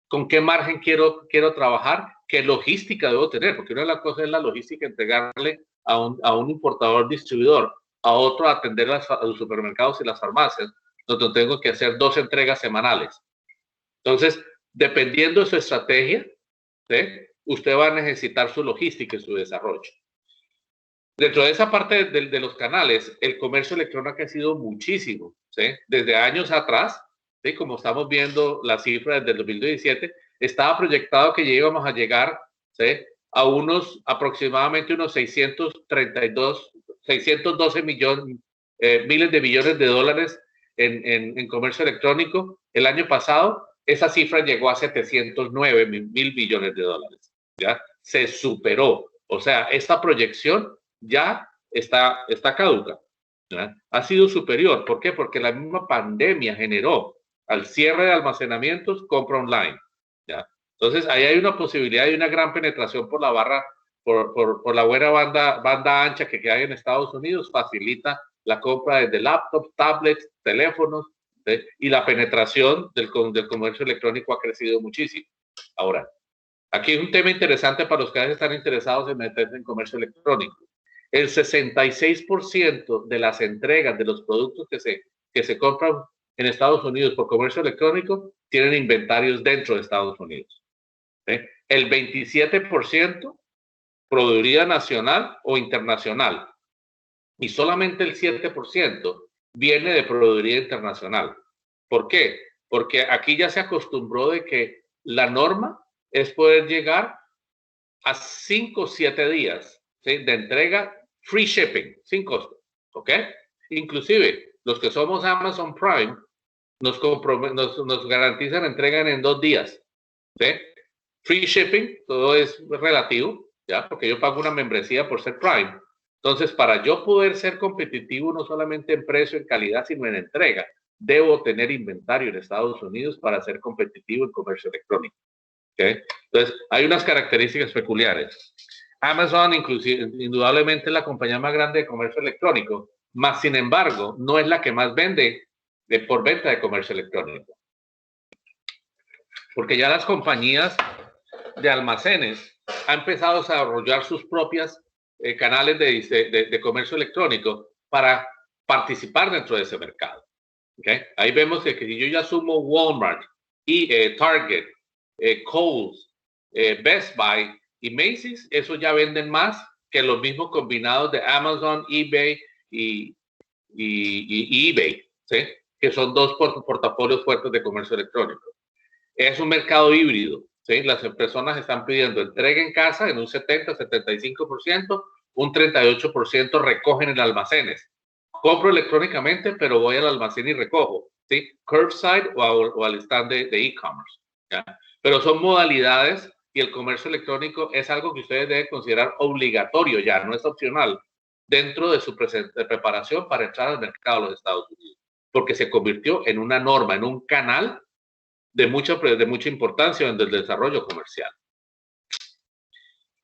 ¿Con qué margen quiero trabajar? ¿Qué logística debo tener? Porque una de las cosas es la logística, entregarle a un importador distribuidor, a otro atender a los supermercados y las farmacias, donde tengo que hacer 2 entregas semanales. Entonces, dependiendo de su estrategia, ¿sí? Usted va a necesitar su logística y su desarrollo. Dentro de esa parte de los canales, el comercio electrónico ha sido muchísimo, ¿sí? Desde años atrás, ¿sí? Como estamos viendo la cifra desde el 2017, estaba proyectado que ya íbamos a llegar, ¿sí? A aproximadamente unos 612 miles de billones de dólares en comercio electrónico. El año pasado, esa cifra llegó a 709 mil billones de dólares. ¿Ya? Se superó. O sea, esta proyección ya está caduca. ¿Ya? Ha sido superior. ¿Por qué? Porque la misma pandemia generó al cierre de almacenamientos, compra online. ¿Ya? Entonces, ahí hay una posibilidad de una gran penetración por la la buena banda ancha que hay en Estados Unidos, facilita la compra desde laptops, tablets, teléfonos, ¿sí? Y la penetración del comercio electrónico ha crecido muchísimo. Ahora, aquí hay un tema interesante para los que están interesados en meterse en comercio electrónico. El 66% de las entregas de los productos que se compran en Estados Unidos por comercio electrónico tienen inventarios dentro de Estados Unidos. ¿Sí? El 27% produciría nacional o internacional y solamente el 7% viene de proveeduría internacional. ¿Por qué? Porque aquí ya se acostumbró de que la norma es poder llegar a 5 o 7 días, ¿sí? De entrega, free shipping, sin costo, ¿ok? Inclusive, los que somos Amazon Prime, nos garantizan entrega en 2 días, ¿sí? Free shipping, todo es relativo, ¿ya? Porque yo pago una membresía por ser Prime. Entonces, para yo poder ser competitivo, no solamente en precio, en calidad, sino en entrega, debo tener inventario en Estados Unidos para ser competitivo en comercio electrónico. ¿Okay? Entonces, hay unas características peculiares. Amazon, indudablemente, es la compañía más grande de comercio electrónico, más sin embargo, no es la que más vende por venta de comercio electrónico. Porque ya las compañías de almacenes han empezado a desarrollar sus propias canales de comercio electrónico para participar dentro de ese mercado. ¿Okay? Ahí vemos que si yo ya sumo Walmart y Target, Kohl's, Best Buy y Macy's, eso ya venden más que los mismos combinados de Amazon, eBay y eBay, ¿sí? Que son 2 portafolios fuertes de comercio electrónico. Es un mercado híbrido, ¿sí? Las personas están pidiendo entrega en casa en un 70-75%, un 38% recogen en almacenes. Compro electrónicamente, pero voy al almacén y recojo, ¿sí? Curbside o al stand de e-commerce, ¿ya? Pero son modalidades y el comercio electrónico es algo que ustedes deben considerar obligatorio ya, no es opcional, dentro de su preparación para entrar al mercado de los Estados Unidos, porque se convirtió en una norma, en un canal de mucha importancia en el desarrollo comercial.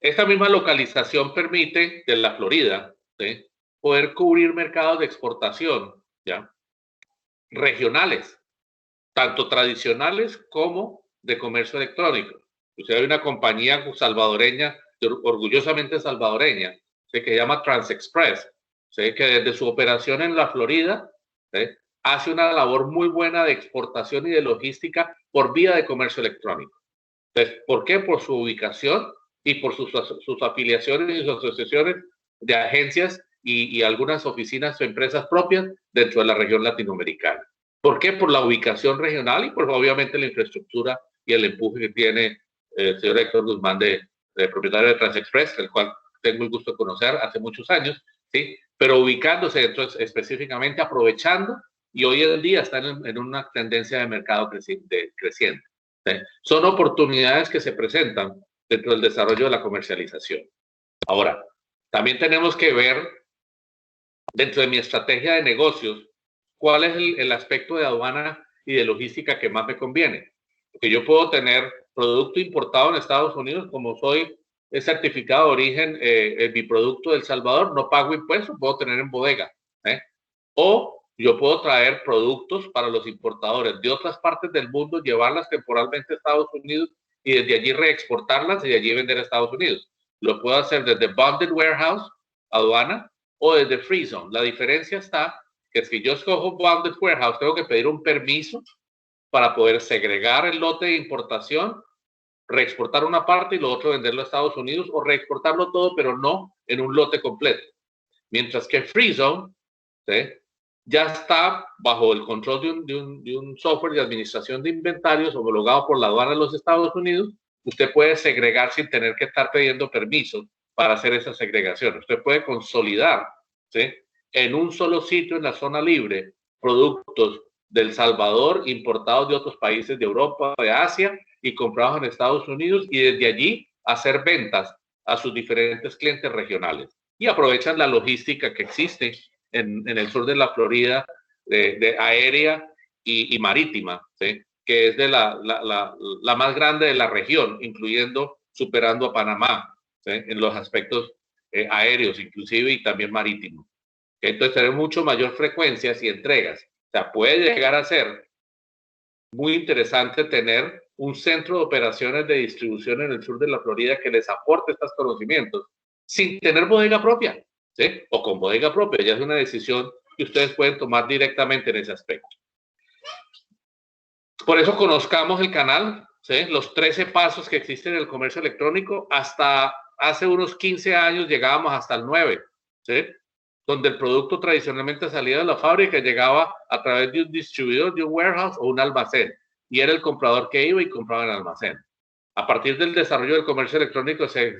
Esta misma localización permite de la Florida, ¿sí?, poder cubrir mercados de exportación, ¿ya?, regionales, tanto tradicionales como de comercio electrónico. Usted hay una compañía salvadoreña, orgullosamente salvadoreña, ¿sí?, que se llama TransExpress, ¿sí?, que desde su operación en la Florida, ¿sí?, hace una labor muy buena de exportación y de logística por vía de comercio electrónico. Entonces, ¿por qué? Por su ubicación y por sus afiliaciones y sus asociaciones de agencias y algunas oficinas o empresas propias dentro de la región latinoamericana. ¿Por qué? Por la ubicación regional y por obviamente la infraestructura y el empuje que tiene el señor Héctor Guzmán, de propietario de TransExpress, el cual tengo el gusto de conocer hace muchos años, ¿sí?, pero ubicándose entonces específicamente, aprovechando, y hoy en día están en una tendencia de mercado creciente. ¿Sí? Son oportunidades que se presentan dentro del desarrollo de la comercialización. Ahora, también tenemos que ver dentro de mi estrategia de negocios cuál es el aspecto de aduana y de logística que más me conviene. Porque yo puedo tener producto importado en Estados Unidos, como soy certificado de origen, mi producto del Salvador, no pago impuestos, puedo tener en bodega. O yo puedo traer productos para los importadores de otras partes del mundo, llevarlas temporalmente a Estados Unidos y desde allí reexportarlas y de allí vender a Estados Unidos. Lo puedo hacer desde Bonded Warehouse, aduana, o desde Free Zone. La diferencia está que si yo escojo Bonded Warehouse, tengo que pedir un permiso para poder segregar el lote de importación, reexportar una parte y lo otro venderlo a Estados Unidos, o reexportarlo todo, pero no en un lote completo. Mientras que Free Zone, ¿sí?, ya está bajo el control de un software de administración de inventarios homologado por la aduana de los Estados Unidos. Usted puede segregar sin tener que estar pidiendo permiso para hacer esa segregación. Usted puede consolidar, ¿sí?, en un solo sitio en la zona libre productos del Salvador importados de otros países de Europa, de Asia y comprados en Estados Unidos, y desde allí hacer ventas a sus diferentes clientes regionales. Y aprovechan la logística que existe en el sur de la Florida, de aérea y marítima, ¿sí?, que es de la más grande de la región, incluyendo, superando a Panamá, ¿sí?, en los aspectos aéreos inclusive, y también marítimos. Entonces tenemos mucho mayor frecuencias y entregas. O sea, puede llegar a ser muy interesante tener un centro de operaciones de distribución en el sur de la Florida que les aporte estos conocimientos sin tener bodega propia, ¿sí?, o con bodega propia. Ya es una decisión que ustedes pueden tomar directamente en ese aspecto. Por eso conozcamos el canal, ¿sí?, los 13 pasos que existen en el comercio electrónico. Hasta hace unos 15 años llegábamos hasta el 9, ¿sí?, donde el producto tradicionalmente salía de la fábrica, llegaba a través de un distribuidor, de un warehouse o un almacén, y era el comprador que iba y compraba en el almacén. A partir del desarrollo del comercio electrónico se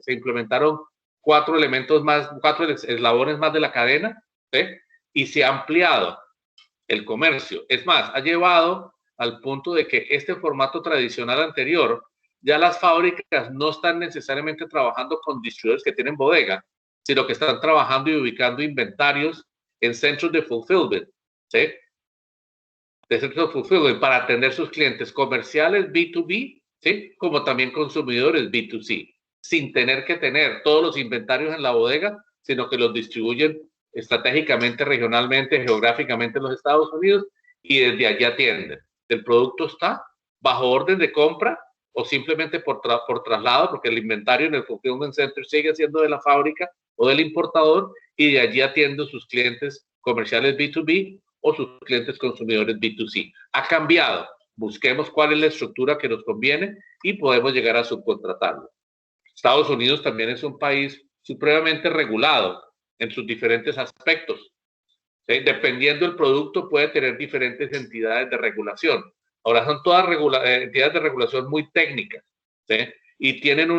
implementaron 4 elementos más, 4 eslabones más de la cadena, ¿sí?, y se ha ampliado el comercio. Es más, ha llevado al punto de que este formato tradicional anterior, ya las fábricas no están necesariamente trabajando con distribuidores que tienen bodega, sino que están trabajando y ubicando inventarios en centros de fulfillment, ¿sí?, de centros de fulfillment, para atender sus clientes comerciales B2B, ¿sí?, como también consumidores B2C, sin tener que tener todos los inventarios en la bodega, sino que los distribuyen estratégicamente, regionalmente, geográficamente en los Estados Unidos, y desde allí atienden. El producto está bajo orden de compra o simplemente por traslado, porque el inventario en el fulfillment center sigue siendo de la fábrica o del importador, y de allí atienden sus clientes comerciales B2B o sus clientes consumidores B2C. Ha cambiado. Busquemos cuál es la estructura que nos conviene y podemos llegar a subcontratarlo. Estados Unidos también es un país supremamente regulado en sus diferentes aspectos, ¿sí? Dependiendo del producto, puede tener diferentes entidades de regulación. Ahora son todas entidades de regulación muy técnicas, ¿sí?, y tienen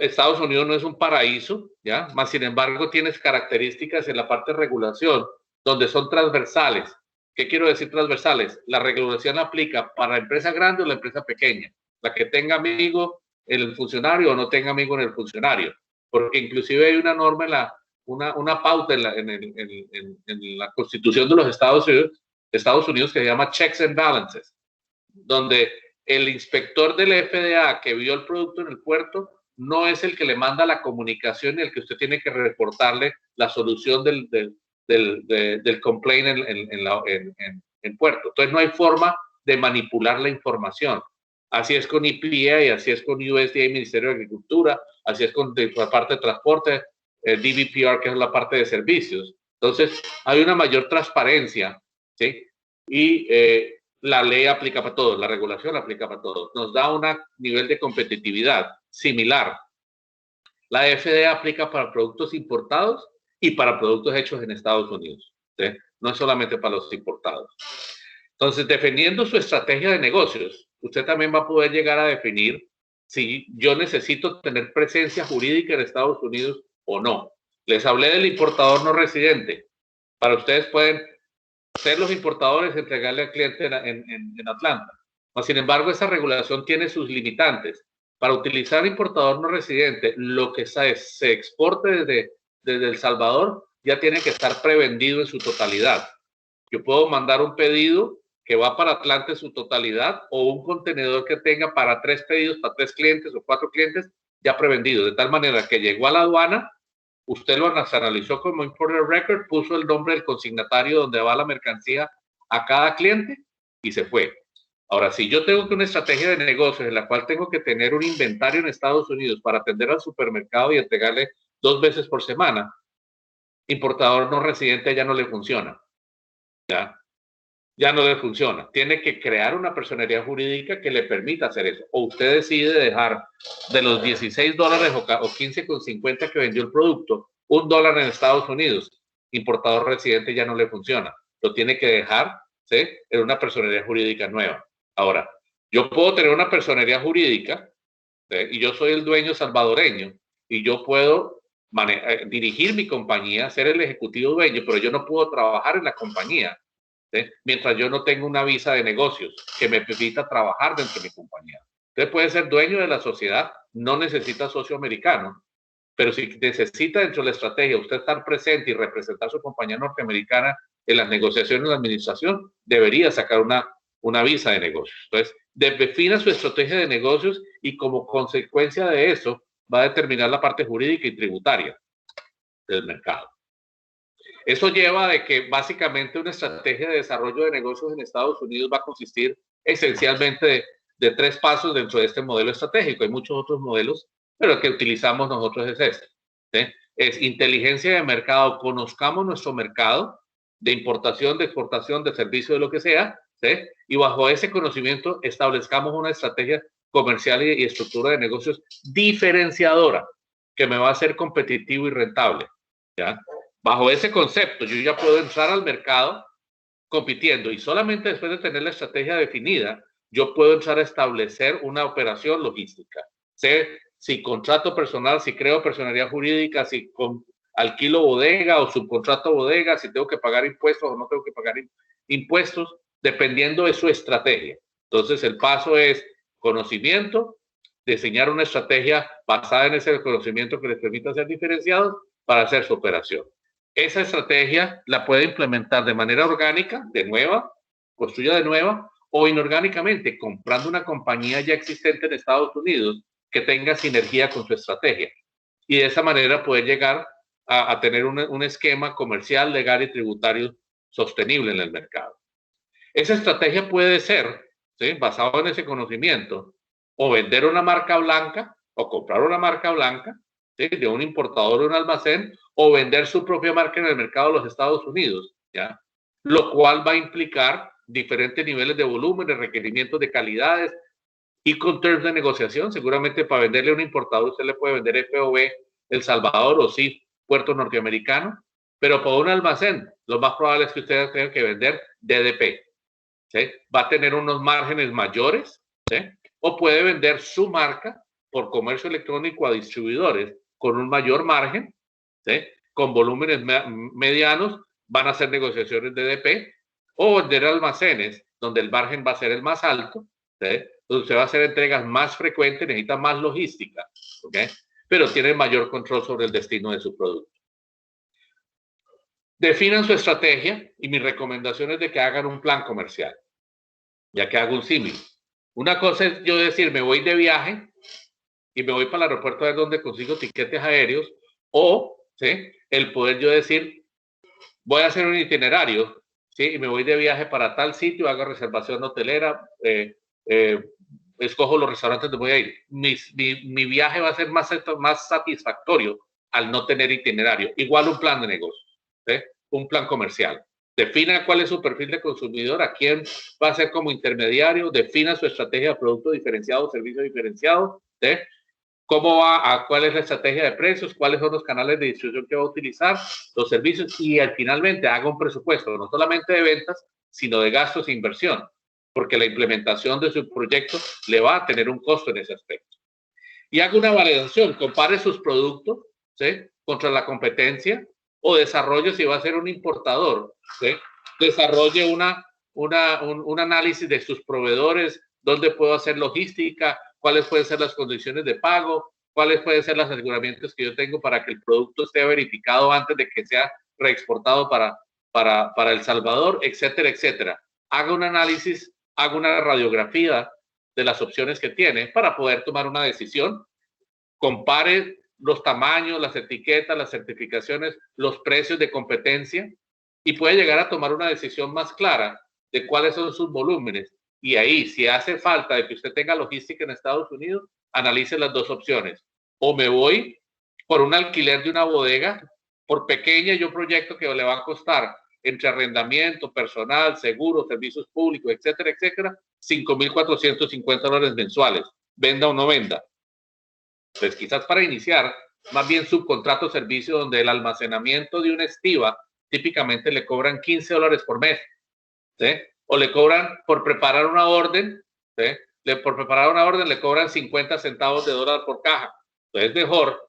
Estados Unidos no es un paraíso, ¿ya? Más sin embargo, tienes características en la parte de regulación donde son transversales. ¿Qué quiero decir transversales? La regulación aplica para la empresa grande o la empresa pequeña, la que tenga amigo en el funcionario o no tenga amigo en el funcionario, porque inclusive hay una norma, una pauta en la Constitución de los Estados Unidos que se llama checks and balances, donde el inspector del FDA que vio el producto en el puerto no es el que le manda la comunicación y el que usted tiene que reportarle la solución del complaint en puerto. Entonces no hay forma de manipular la información. Así es con EPA, así es con USDA, Ministerio de Agricultura, así es con la parte de transporte, DVPR, que es la parte de servicios. Entonces, hay una mayor transparencia, ¿sí? Y la ley aplica para todos, la regulación aplica para todos. Nos da un nivel de competitividad similar. La FDA aplica para productos importados y para productos hechos en Estados Unidos, ¿sí? No es solamente para los importados. Entonces, definiendo su estrategia de negocios, usted también va a poder llegar a definir si yo necesito tener presencia jurídica en Estados Unidos o no. Les hablé del importador no residente. Para ustedes pueden ser los importadores y entregarle al cliente en Atlanta. Sin embargo, esa regulación tiene sus limitantes. Para utilizar importador no residente, lo que se exporte desde El Salvador ya tiene que estar prevendido en su totalidad. Yo puedo mandar un pedido que va para Atlanta en su totalidad o un contenedor que tenga para 3 pedidos, para 3 clientes o 4 clientes ya prevendido, de tal manera que llegó a la aduana, usted lo analizó como importer record, puso el nombre del consignatario donde va la mercancía a cada cliente y se fue. Ahora, si yo tengo una estrategia de negocios en la cual tengo que tener un inventario en Estados Unidos para atender al supermercado y entregarle 2 veces por semana, importador no residente ya no le funciona. Ya no le funciona. Tiene que crear una personería jurídica que le permita hacer eso. O usted decide dejar de los $16 o 15,50 que vendió el producto, $1 en Estados Unidos. Importador residente ya no le funciona. Lo tiene que dejar, ¿sí?, en una personería jurídica nueva. Ahora, yo puedo tener una personería jurídica, ¿sí?, y yo soy el dueño salvadoreño y yo puedo dirigir mi compañía, ser el ejecutivo dueño, pero yo no puedo trabajar en la compañía, ¿sí?, mientras yo no tengo una visa de negocios que me permita trabajar dentro de mi compañía. Usted puede ser dueño de la sociedad, no necesita socio americano, pero si necesita dentro de la estrategia usted estar presente y representar su compañía norteamericana en las negociaciones de la administración, debería sacar una visa de negocios. Entonces, defina su estrategia de negocios y como consecuencia de eso va a determinar la parte jurídica y tributaria del mercado. Eso lleva de que básicamente una estrategia de desarrollo de negocios en Estados Unidos va a consistir esencialmente de 3 pasos dentro de este modelo estratégico. Hay muchos otros modelos, pero el que utilizamos nosotros es este, ¿sí? Es inteligencia de mercado, conozcamos nuestro mercado de importación, de exportación, de servicio, de lo que sea, ¿sí?, y bajo ese conocimiento establezcamos una estrategia comercial y estructura de negocios diferenciadora que me va a hacer competitivo y rentable, ¿ya? Bajo ese concepto, yo ya puedo entrar al mercado compitiendo y solamente después de tener la estrategia definida, yo puedo entrar a establecer una operación logística. Sé si contrato personal, si creo personalidad jurídica, si alquilo bodega o subcontrato bodega, si tengo que pagar impuestos o no tengo que pagar impuestos, dependiendo de su estrategia. Entonces, el paso es conocimiento, diseñar una estrategia basada en ese conocimiento que les permita ser diferenciados para hacer su operación. Esa estrategia la puede implementar de manera orgánica, de nueva, construya de nueva, o inorgánicamente, comprando una compañía ya existente en Estados Unidos que tenga sinergia con su estrategia. Y de esa manera poder llegar a tener un esquema comercial, legal y tributario sostenible en el mercado. Esa estrategia puede ser, ¿sí?, basado en ese conocimiento, o vender una marca blanca, o comprar una marca blanca, ¿sí?, de un importador o un almacén, o vender su propia marca en el mercado de los Estados Unidos, ¿ya? Lo cual va a implicar diferentes niveles de volumen, de requerimientos de calidades y con términos de negociación. Seguramente para venderle a un importador usted le puede vender FOB El Salvador o sí puerto norteamericano, pero para un almacén lo más probable es que usted tenga que vender DDP, ¿sí? Va a tener unos márgenes mayores, ¿sí?, o puede vender su marca por comercio electrónico a distribuidores con un mayor margen, ¿sí?, con volúmenes medianos, van a hacer negociaciones de DP, o vender almacenes donde el margen va a ser el más alto, ¿sí?, donde usted va a hacer entregas más frecuentes, necesita más logística, ¿ok?, pero tiene mayor control sobre el destino de su producto. Definan su estrategia y mi recomendación es de que hagan un plan comercial, ya que hago un símil. Una cosa es yo decir, me voy de viaje y me voy para el aeropuerto a ver dónde consigo tiquetes aéreos, o ¿sí? El poder yo decir, voy a hacer un itinerario, ¿sí? Y me voy de viaje para tal sitio, hago reservación hotelera, escojo los restaurantes donde voy a ir. Mi viaje va a ser más satisfactorio al no tener itinerario. Igual un plan de negocio, ¿sí? Un plan comercial. Defina cuál es su perfil de consumidor, a quién va a ser como intermediario, defina su estrategia de producto diferenciado, servicio diferenciado, ¿sí? Cómo va a cuál es la estrategia de precios, cuáles son los canales de distribución que va a utilizar, los servicios, y finalmente haga un presupuesto, no solamente de ventas, sino de gastos e inversión, porque la implementación de su proyecto le va a tener un costo en ese aspecto. Y haga una validación, compare sus productos, ¿sí? Contra la competencia, o desarrolle, si va a ser un importador, ¿sí? Desarrolle un análisis de sus proveedores, dónde puedo hacer logística, cuáles pueden ser las condiciones de pago, cuáles pueden ser los aseguramientos que yo tengo para que el producto esté verificado antes de que sea reexportado para El Salvador, etcétera, etcétera. Haga un análisis, haga una radiografía de las opciones que tiene para poder tomar una decisión, compare los tamaños, las etiquetas, las certificaciones, los precios de competencia, y puede llegar a tomar una decisión más clara de cuáles son sus volúmenes. Y ahí, si hace falta de que usted tenga logística en Estados Unidos, analice las dos opciones. O me voy por un alquiler de una bodega, por pequeña yo proyecto que le va a costar entre arrendamiento, personal, seguro, servicios públicos, etcétera, etcétera, $5,450 mensuales, venda o no venda. Pues quizás para iniciar, más bien subcontrato servicio donde el almacenamiento de una estiva típicamente le cobran $15 por mes, ¿sí? O le cobran por preparar una orden, ¿sí? Por preparar una orden le cobran 50 centavos de dólar por caja. Entonces es mejor,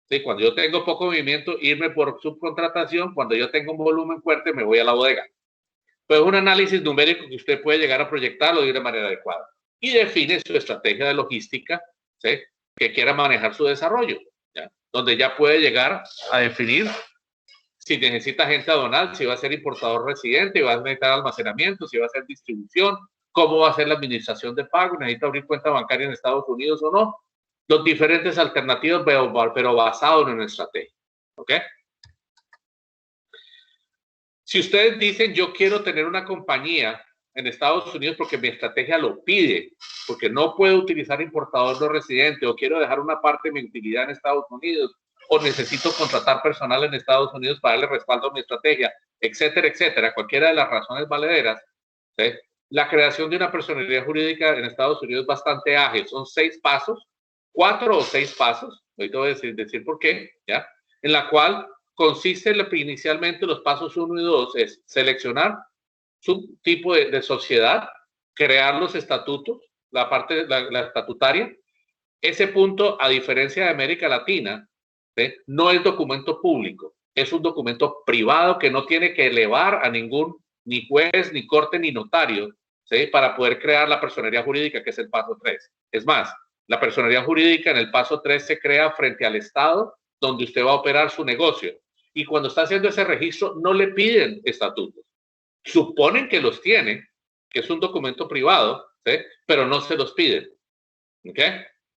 ¿sí? Cuando yo tengo poco movimiento, irme por subcontratación. Cuando yo tengo un volumen fuerte, me voy a la bodega. Pues un análisis numérico que usted puede llegar a proyectarlo de una manera adecuada. Y define su estrategia de logística, ¿sí? Que quiera manejar su desarrollo, ¿ya? Donde ya puede llegar a definir si necesita gente aduanal, si va a ser importador residente, si va a necesitar almacenamiento, si va a ser distribución, cómo va a ser la administración de pago, necesita abrir cuenta bancaria en Estados Unidos o no. Los diferentes alternativas, pero basado en una estrategia. ¿Ok? Si ustedes dicen, yo quiero tener una compañía en Estados Unidos porque mi estrategia lo pide, porque no puedo utilizar importador no residente, o quiero dejar una parte de mi utilidad en Estados Unidos, o necesito contratar personal en Estados Unidos para darle respaldo a mi estrategia, etcétera, etcétera, cualquiera de las razones valederas, ¿sí? La creación de una personalidad jurídica en Estados Unidos es bastante ágil. Son 6 pasos, 4 o 6 pasos, ahorita voy a decir por qué, ¿ya? En la cual consiste inicialmente los pasos 1 y 2 es seleccionar su tipo de sociedad, crear los estatutos, la parte la estatutaria. Ese punto, a diferencia de América Latina, ¿sí? No es documento público, es un documento privado que no tiene que elevar a ningún ni juez, ni corte, ni notario, ¿sí? Para poder crear la personería jurídica, que es el paso 3. Es más, la personería jurídica en el paso 3 se crea frente al Estado donde usted va a operar su negocio. Y cuando está haciendo ese registro, no le piden estatutos. Suponen que los tiene, que es un documento privado, ¿sí? Pero no se los piden. ¿Ok?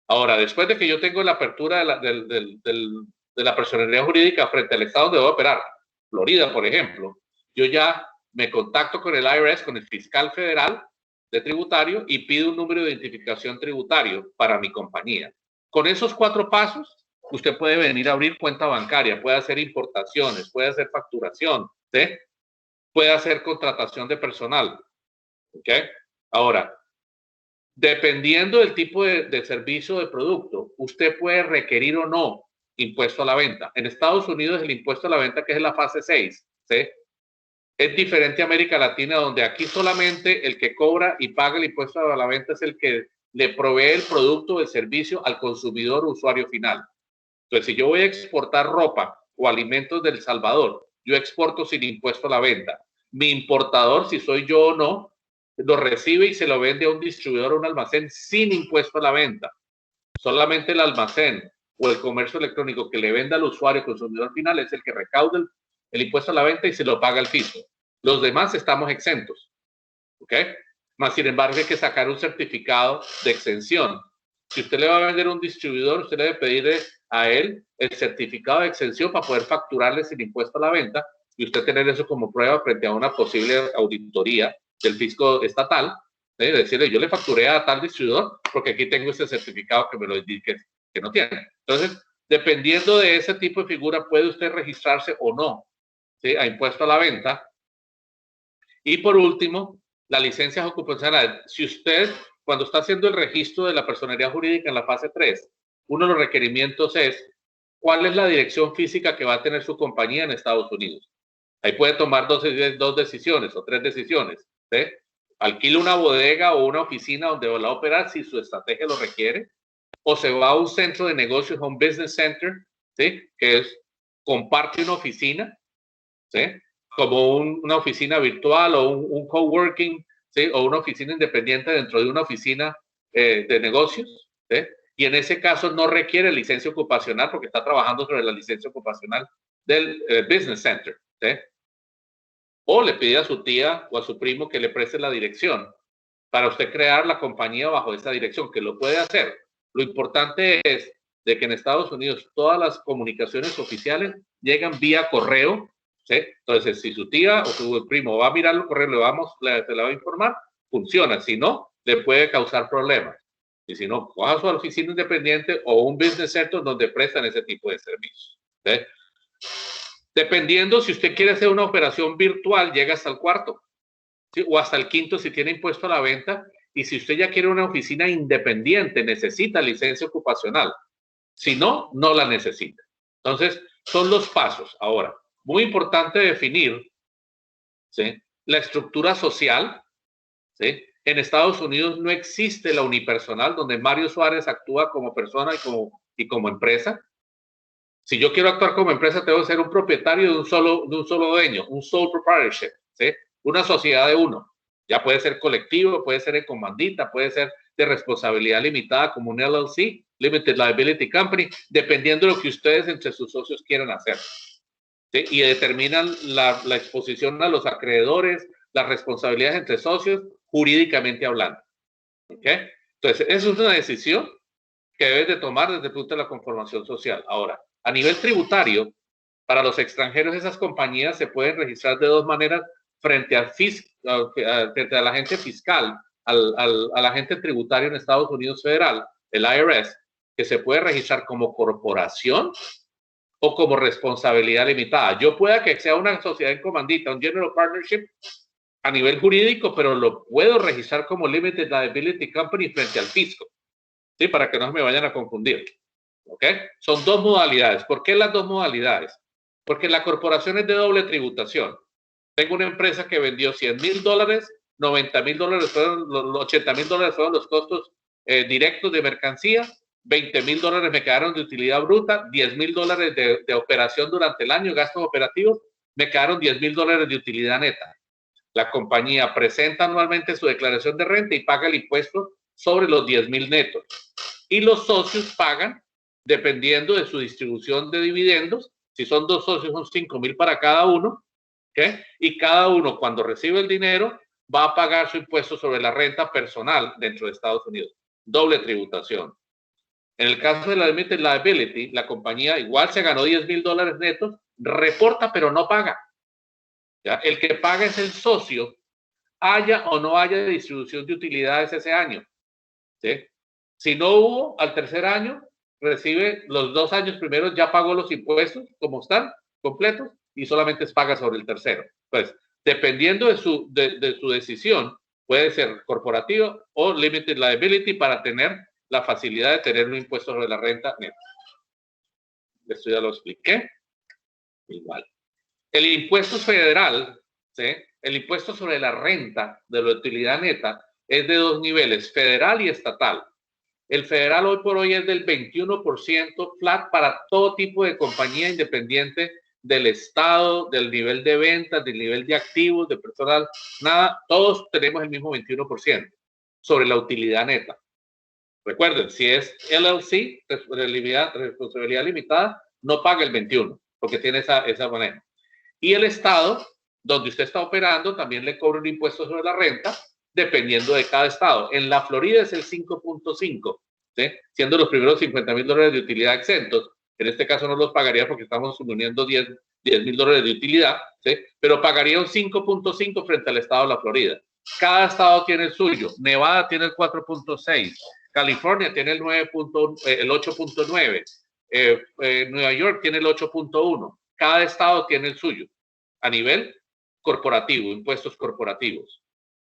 Ahora, después de que yo tengo la apertura de la personalidad jurídica frente al Estado donde voy a operar, Florida, por ejemplo, yo ya me contacto con el IRS, con el fiscal federal de tributario, y pido un número de identificación tributario para mi compañía. Con esos 4 pasos, usted puede venir a abrir cuenta bancaria, puede hacer importaciones, puede hacer facturación, ¿sí? Puede hacer contratación de personal. ¿Ok? Ahora, dependiendo del tipo de servicio o de producto, usted puede requerir o no impuesto a la venta. En Estados Unidos el impuesto a la venta, que es la fase 6, ¿sí? Es diferente a América Latina, donde aquí solamente el que cobra y paga el impuesto a la venta es el que le provee el producto o el servicio al consumidor o usuario final. Entonces, si yo voy a exportar ropa o alimentos del Salvador, yo exporto sin impuesto a la venta. Mi importador, si soy yo o no, lo recibe y se lo vende a un distribuidor o un almacén sin impuesto a la venta. Solamente el almacén o el comercio electrónico que le venda al usuario consumidor final es el que recauda el impuesto a la venta y se lo paga al fisco. Los demás estamos exentos. ¿Ok? Más sin embargo, hay que sacar un certificado de exención. Si usted le va a vender a un distribuidor, usted debe pedirle a él el certificado de exención para poder facturarle sin impuesto a la venta y usted tener eso como prueba frente a una posible auditoría del fisco estatal. Decirle, yo le facturé a tal distribuidor porque aquí tengo ese certificado que me lo indique que no tiene. Entonces, dependiendo de ese tipo de figura, puede usted registrarse o no, ¿sí?, a impuesto a la venta. Y por último, las licencias ocupacionales. Si usted, cuando está haciendo el registro de la personería jurídica en la fase 3, uno de los requerimientos es cuál es la dirección física que va a tener su compañía en Estados Unidos. Ahí puede tomar dos decisiones o 3 decisiones, ¿sí? Alquila una bodega o una oficina donde va a operar si su estrategia lo requiere, o se va a un centro de negocios, un business center, ¿sí?, que es, comparte una oficina, ¿sí?, como una oficina virtual o un coworking, ¿sí?, o una oficina independiente dentro de una oficina de negocios, ¿sí?, y en ese caso no requiere licencia ocupacional porque está trabajando sobre la licencia ocupacional del business center, ¿sí?, o le pide a su tía o a su primo que le preste la dirección para usted crear la compañía bajo esa dirección, que lo puede hacer. Lo importante es de que en Estados Unidos todas las comunicaciones oficiales llegan vía correo, ¿sí? Entonces, si su tía o su primo va a mirar el correo, se la va a informar, funciona. Si no, le puede causar problemas. Y si no, coja su oficina independiente o un business center donde prestan ese tipo de servicios, ¿sí? Dependiendo, si usted quiere hacer una operación virtual, llega hasta el cuarto, ¿sí?, o hasta el quinto si tiene impuesto a la venta. Y si usted ya quiere una oficina independiente, necesita licencia ocupacional. Si no, no la necesita. Entonces, son los pasos. Ahora, muy importante definir, ¿sí?, la estructura social, ¿sí? En Estados Unidos no existe la unipersonal donde Mario Suárez actúa como persona y como empresa. Si yo quiero actuar como empresa, tengo que ser un propietario de un solo dueño, un sole proprietorship, ¿sí?, una sociedad de uno. Ya puede ser colectivo, puede ser en comandita, puede ser de responsabilidad limitada como un LLC, Limited Liability Company, dependiendo de lo que ustedes entre sus socios quieran hacer, ¿sí?, y determinan la exposición a los acreedores, las responsabilidades entre socios, jurídicamente hablando. ¿Ok? Entonces, eso es una decisión que debes de tomar desde el punto de la conformación social. Ahora, a nivel tributario, para los extranjeros, esas compañías se pueden registrar de dos maneras frente frente al agente fiscal, al agente tributario en Estados Unidos federal, el IRS, que se puede registrar como corporación o como responsabilidad limitada. Yo pueda que sea una sociedad en comandita, un general partnership a nivel jurídico, pero lo puedo registrar como Limited Liability Company frente al fisco, ¿sí?, para que no me vayan a confundir. ¿Ok? Son dos modalidades. ¿Por qué las dos modalidades? Porque la corporación es de doble tributación. Tengo una empresa que vendió $100,000, $90,000 fueron, $80,000 fueron los costos directos de mercancía, $20,000 me quedaron de utilidad bruta, $10,000 de operación durante el año, gastos operativos, me quedaron $10,000 de utilidad neta. La compañía presenta anualmente su declaración de renta y paga el impuesto sobre los 10,000 netos. Y los socios pagan dependiendo de su distribución de dividendos. Si son dos socios, son 5,000 para cada uno, ¿okay? Y cada uno, cuando recibe el dinero, va a pagar su impuesto sobre la renta personal dentro de Estados Unidos. Doble tributación. En el caso de la Limited Liability, la compañía igual se ganó $10,000 netos, reporta pero no paga, ¿ya? El que paga es el socio, haya o no haya distribución de utilidades ese año, ¿sí? Si no hubo, al tercer año, recibe los 2 años primeros, ya pagó los impuestos como están, completos, y solamente paga sobre el tercero. Pues, dependiendo de su decisión, puede ser corporativo o limited liability para tener la facilidad de tener un impuesto sobre la renta neta. Esto ya lo expliqué. Igual. El impuesto federal, ¿sí?, el impuesto sobre la renta de la utilidad neta es de dos niveles, federal y estatal. El federal hoy por hoy es del 21% flat para todo tipo de compañía independiente del estado, del nivel de ventas, del nivel de activos, de personal, nada, todos tenemos el mismo 21% sobre la utilidad neta. Recuerden, si es LLC, responsabilidad limitada, no paga el 21% porque tiene esa manera. Y el estado donde usted está operando también le cobra un impuesto sobre la renta dependiendo de cada estado. En la Florida es el 5.5, ¿sí? Siendo los primeros $50,000 de utilidad exentos. En este caso no los pagaría porque estamos suponiendo $10,000 de utilidad, ¿sí? Pero pagaría un 5.5 frente al estado de la Florida. Cada estado tiene el suyo. Nevada tiene el 4.6, California tiene el 8.9, Nueva York tiene el 8.1. Cada estado tiene el suyo a nivel corporativo, impuestos corporativos.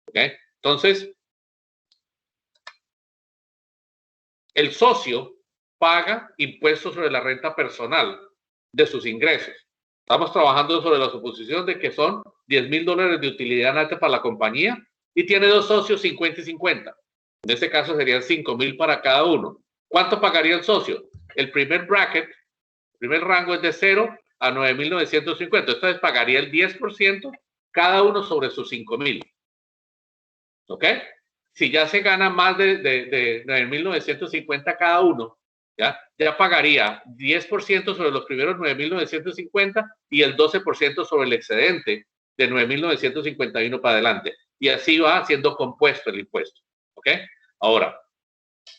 ¿Okay? Entonces, el socio paga impuestos sobre la renta personal de sus ingresos. Estamos trabajando sobre la suposición de que son $10,000 de utilidad neta para la compañía y tiene dos socios 50 y 50. En este caso serían 5,000 para cada uno. ¿Cuánto pagaría el socio? El primer bracket, el primer rango es de 0 a 9,950. Entonces pagaría el 10% cada uno sobre sus 5,000. ¿Ok? Si ya se gana más de 9,950 cada uno, ya pagaría 10% sobre los primeros 9,950 y el 12% sobre el excedente de 9,951 para adelante. Y así va siendo compuesto el impuesto. ¿Ok? Ahora,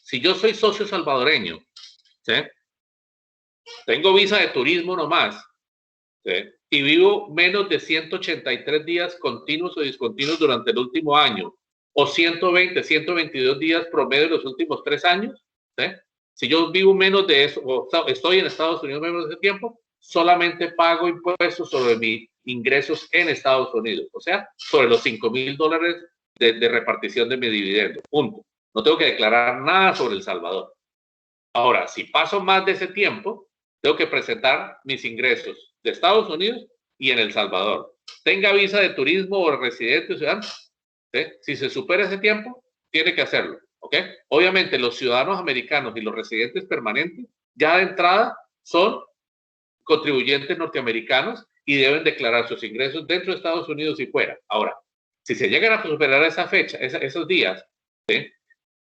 si yo soy socio salvadoreño, ¿sí? Tengo visa de turismo nomás, ¿sí? Y vivo menos de 183 días continuos o discontinuos durante el último año, o 120, 122 días promedio en los últimos 3 años, ¿sí? Si yo vivo menos de eso, o estoy en Estados Unidos menos de ese tiempo, solamente pago impuestos sobre mis ingresos en Estados Unidos, o sea, sobre los $5,000 de repartición de mi dividendo, punto. No tengo que declarar nada sobre El Salvador. Ahora, si paso más de ese tiempo, tengo que presentar mis ingresos de Estados Unidos y en El Salvador. Tenga visa de turismo o residente o ciudadano, ¿sí? Si se supera ese tiempo, tiene que hacerlo. ¿Ok? Obviamente, los ciudadanos americanos y los residentes permanentes ya de entrada son contribuyentes norteamericanos y deben declarar sus ingresos dentro de Estados Unidos y fuera. Ahora, si se llegan a superar esa fecha, esos días, ¿sí?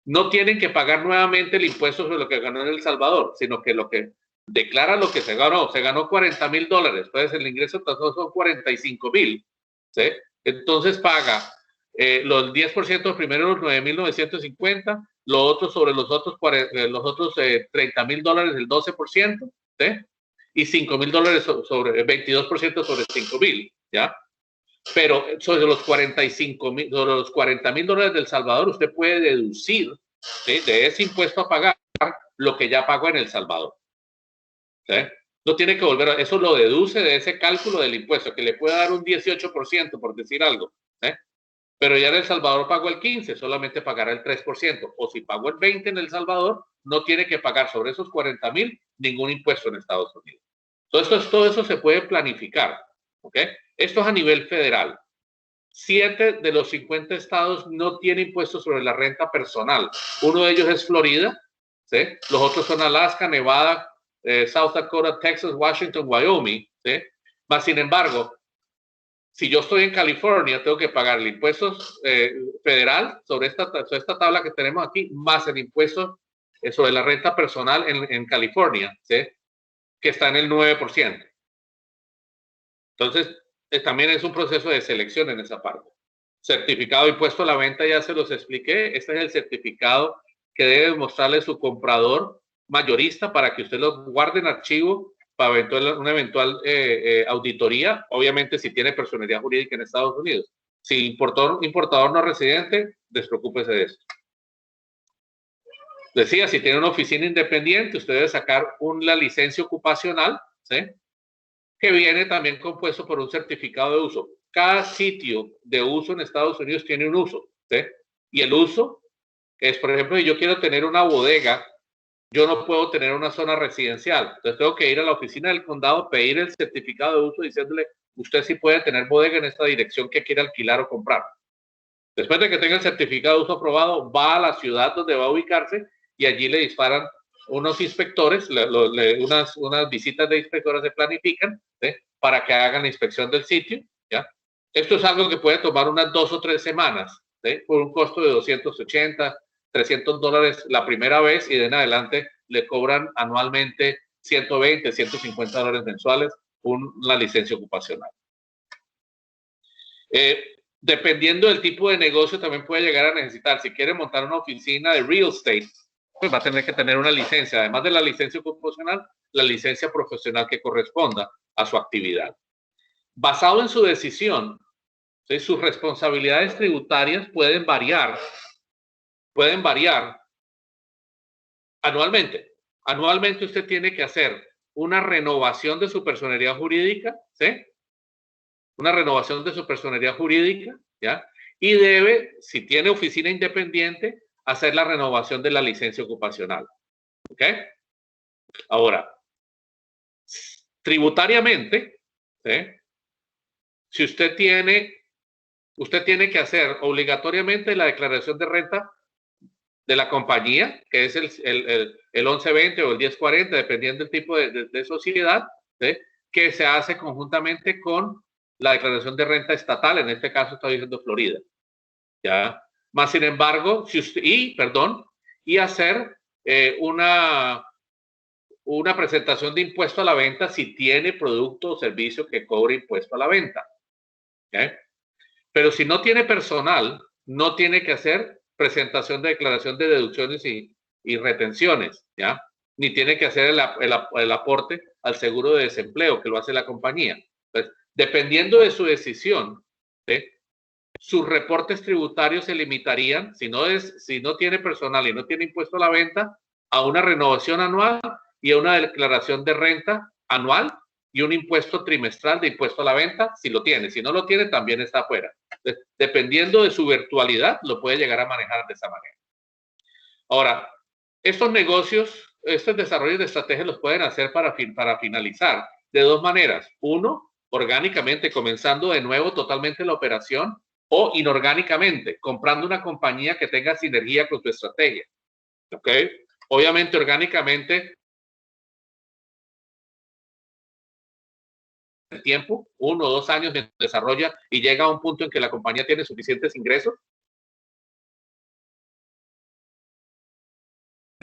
No tienen que pagar nuevamente el impuesto sobre lo que ganó en El Salvador, sino que lo que declara lo que se ganó $40,000, entonces el ingreso total son 45,000, ¿sí? Entonces paga los 10% primero los 9,950, lo otro sobre los otros $30,000, el 12%, ¿sí? Y $5,000 sobre 22% sobre 5,000, ¿ya? Pero sobre los 45,000, sobre los $40,000 del Salvador, usted puede deducir, ¿sí? De ese impuesto a pagar lo que ya pagó en El Salvador. ¿Sí? No tiene que volver a eso, lo deduce de ese cálculo del impuesto, que le puede dar un 18%, por decir algo. ¿Sí? Pero ya en El Salvador pagó el 15%, solamente pagará el 3%. O si pagó el 20% en El Salvador, no tiene que pagar sobre esos 40,000 ningún impuesto en Estados Unidos. Todo eso se puede planificar. ¿Ok? Esto es a nivel federal. 7 de los 50 estados no tienen impuestos sobre la renta personal. Uno de ellos es Florida, ¿sí? Los otros son Alaska, Nevada, South Dakota, Texas, Washington, Wyoming, ¿sí? Más sin embargo, si yo estoy en California, tengo que pagar el impuesto federal sobre esta tabla que tenemos aquí, más el impuesto sobre la renta personal en California, ¿sí? Que está en el 9%. Entonces, también es un proceso de selección en esa parte. Certificado de impuesto a la venta, ya se los expliqué. Este es el certificado que debe mostrarle su comprador mayorista para que usted lo guarde en archivo para una eventual auditoría. Obviamente, si tiene personalidad jurídica en Estados Unidos. Si importador no residente, despreocúpese de esto. Decía, si tiene una oficina independiente, usted debe sacar una licencia ocupacional, ¿sí? Que viene también compuesto por un certificado de uso. Cada sitio de uso en Estados Unidos tiene un uso, ¿sí? Y el uso es, por ejemplo, si yo quiero tener una bodega, yo no puedo tener una zona residencial. Entonces tengo que ir a la oficina del condado, pedir el certificado de uso diciéndole, usted sí puede tener bodega en esta dirección que quiere alquilar o comprar. Después de que tenga el certificado de uso aprobado, va a la ciudad donde va a ubicarse y allí le disparan unos inspectores, unas visitas de inspectores se planifican, ¿sí? Para que hagan la inspección del sitio, ¿ya? Esto es algo que puede tomar unas 2 o 3 semanas, ¿sí? Por un costo de $280, $300 la primera vez y de en adelante le cobran anualmente $120, $150 mensuales una licencia ocupacional. Dependiendo del tipo de negocio, también puede llegar a necesitar, si quiere montar una oficina de real estate, pues va a tener que tener una licencia, además de la licencia ocupacional, la licencia profesional que corresponda a su actividad. Basado en su decisión, ¿sí?, sus responsabilidades tributarias pueden variar anualmente. Anualmente usted tiene que hacer una renovación de su personería jurídica, ¿sí? Una renovación de su personería jurídica, ¿ya? Y debe, si tiene oficina independiente, hacer la renovación de la licencia ocupacional, ¿ok? Ahora, tributariamente, ¿sí?, si usted tiene que hacer obligatoriamente la declaración de renta de la compañía, que es el 1120 o el 1040, dependiendo del tipo de sociedad, ¿sí?, que se hace conjuntamente con la declaración de renta estatal, en este caso estoy diciendo Florida, ¿ya? Más sin embargo, si usted, y hacer una presentación de impuesto a la venta si tiene producto o servicio que cobre impuesto a la venta, ¿okay? Pero si no tiene personal, no tiene que hacer presentación de declaración de deducciones y retenciones, ¿ya? Ni tiene que hacer el aporte al seguro de desempleo, que lo hace la compañía. Entonces, dependiendo de su decisión, ¿sí?, sus reportes tributarios se limitarían, si no tiene personal y no tiene impuesto a la venta, a una renovación anual y a una declaración de renta anual y un impuesto trimestral de impuesto a la venta, si lo tiene. Si no lo tiene, también está afuera. Dependiendo de su virtualidad, lo puede llegar a manejar de esa manera. Ahora, estos negocios, estos desarrollos de estrategias los pueden hacer para finalizar de dos maneras. Uno, orgánicamente, comenzando de nuevo totalmente la operación, o inorgánicamente, comprando una compañía que tenga sinergia con tu estrategia. ¿Ok? Obviamente, orgánicamente, el tiempo, 1 o 2 años de desarrolla y llega a un punto en que la compañía tiene suficientes ingresos.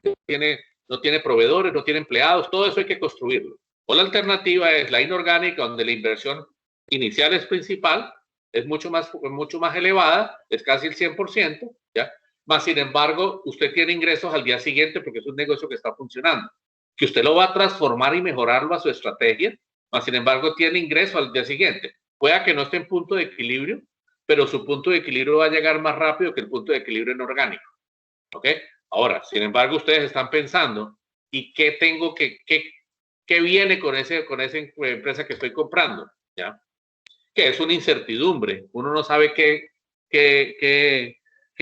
No tiene proveedores, no tiene empleados, todo eso hay que construirlo. O la alternativa es la inorgánica, donde la inversión inicial es principal, es mucho más elevada, es casi el 100%, ¿ya? Más sin embargo, usted tiene ingresos al día siguiente porque es un negocio que está funcionando. Que usted lo va a transformar y mejorarlo a su estrategia, más sin embargo, tiene ingresos al día siguiente. Pueda que no esté en punto de equilibrio, pero su punto de equilibrio va a llegar más rápido que el punto de equilibrio inorgánico. ¿Ok? Ahora, sin embargo, ustedes están pensando, ¿y qué viene con esa empresa que estoy comprando? ¿Ya? Que es una incertidumbre. Uno no sabe qué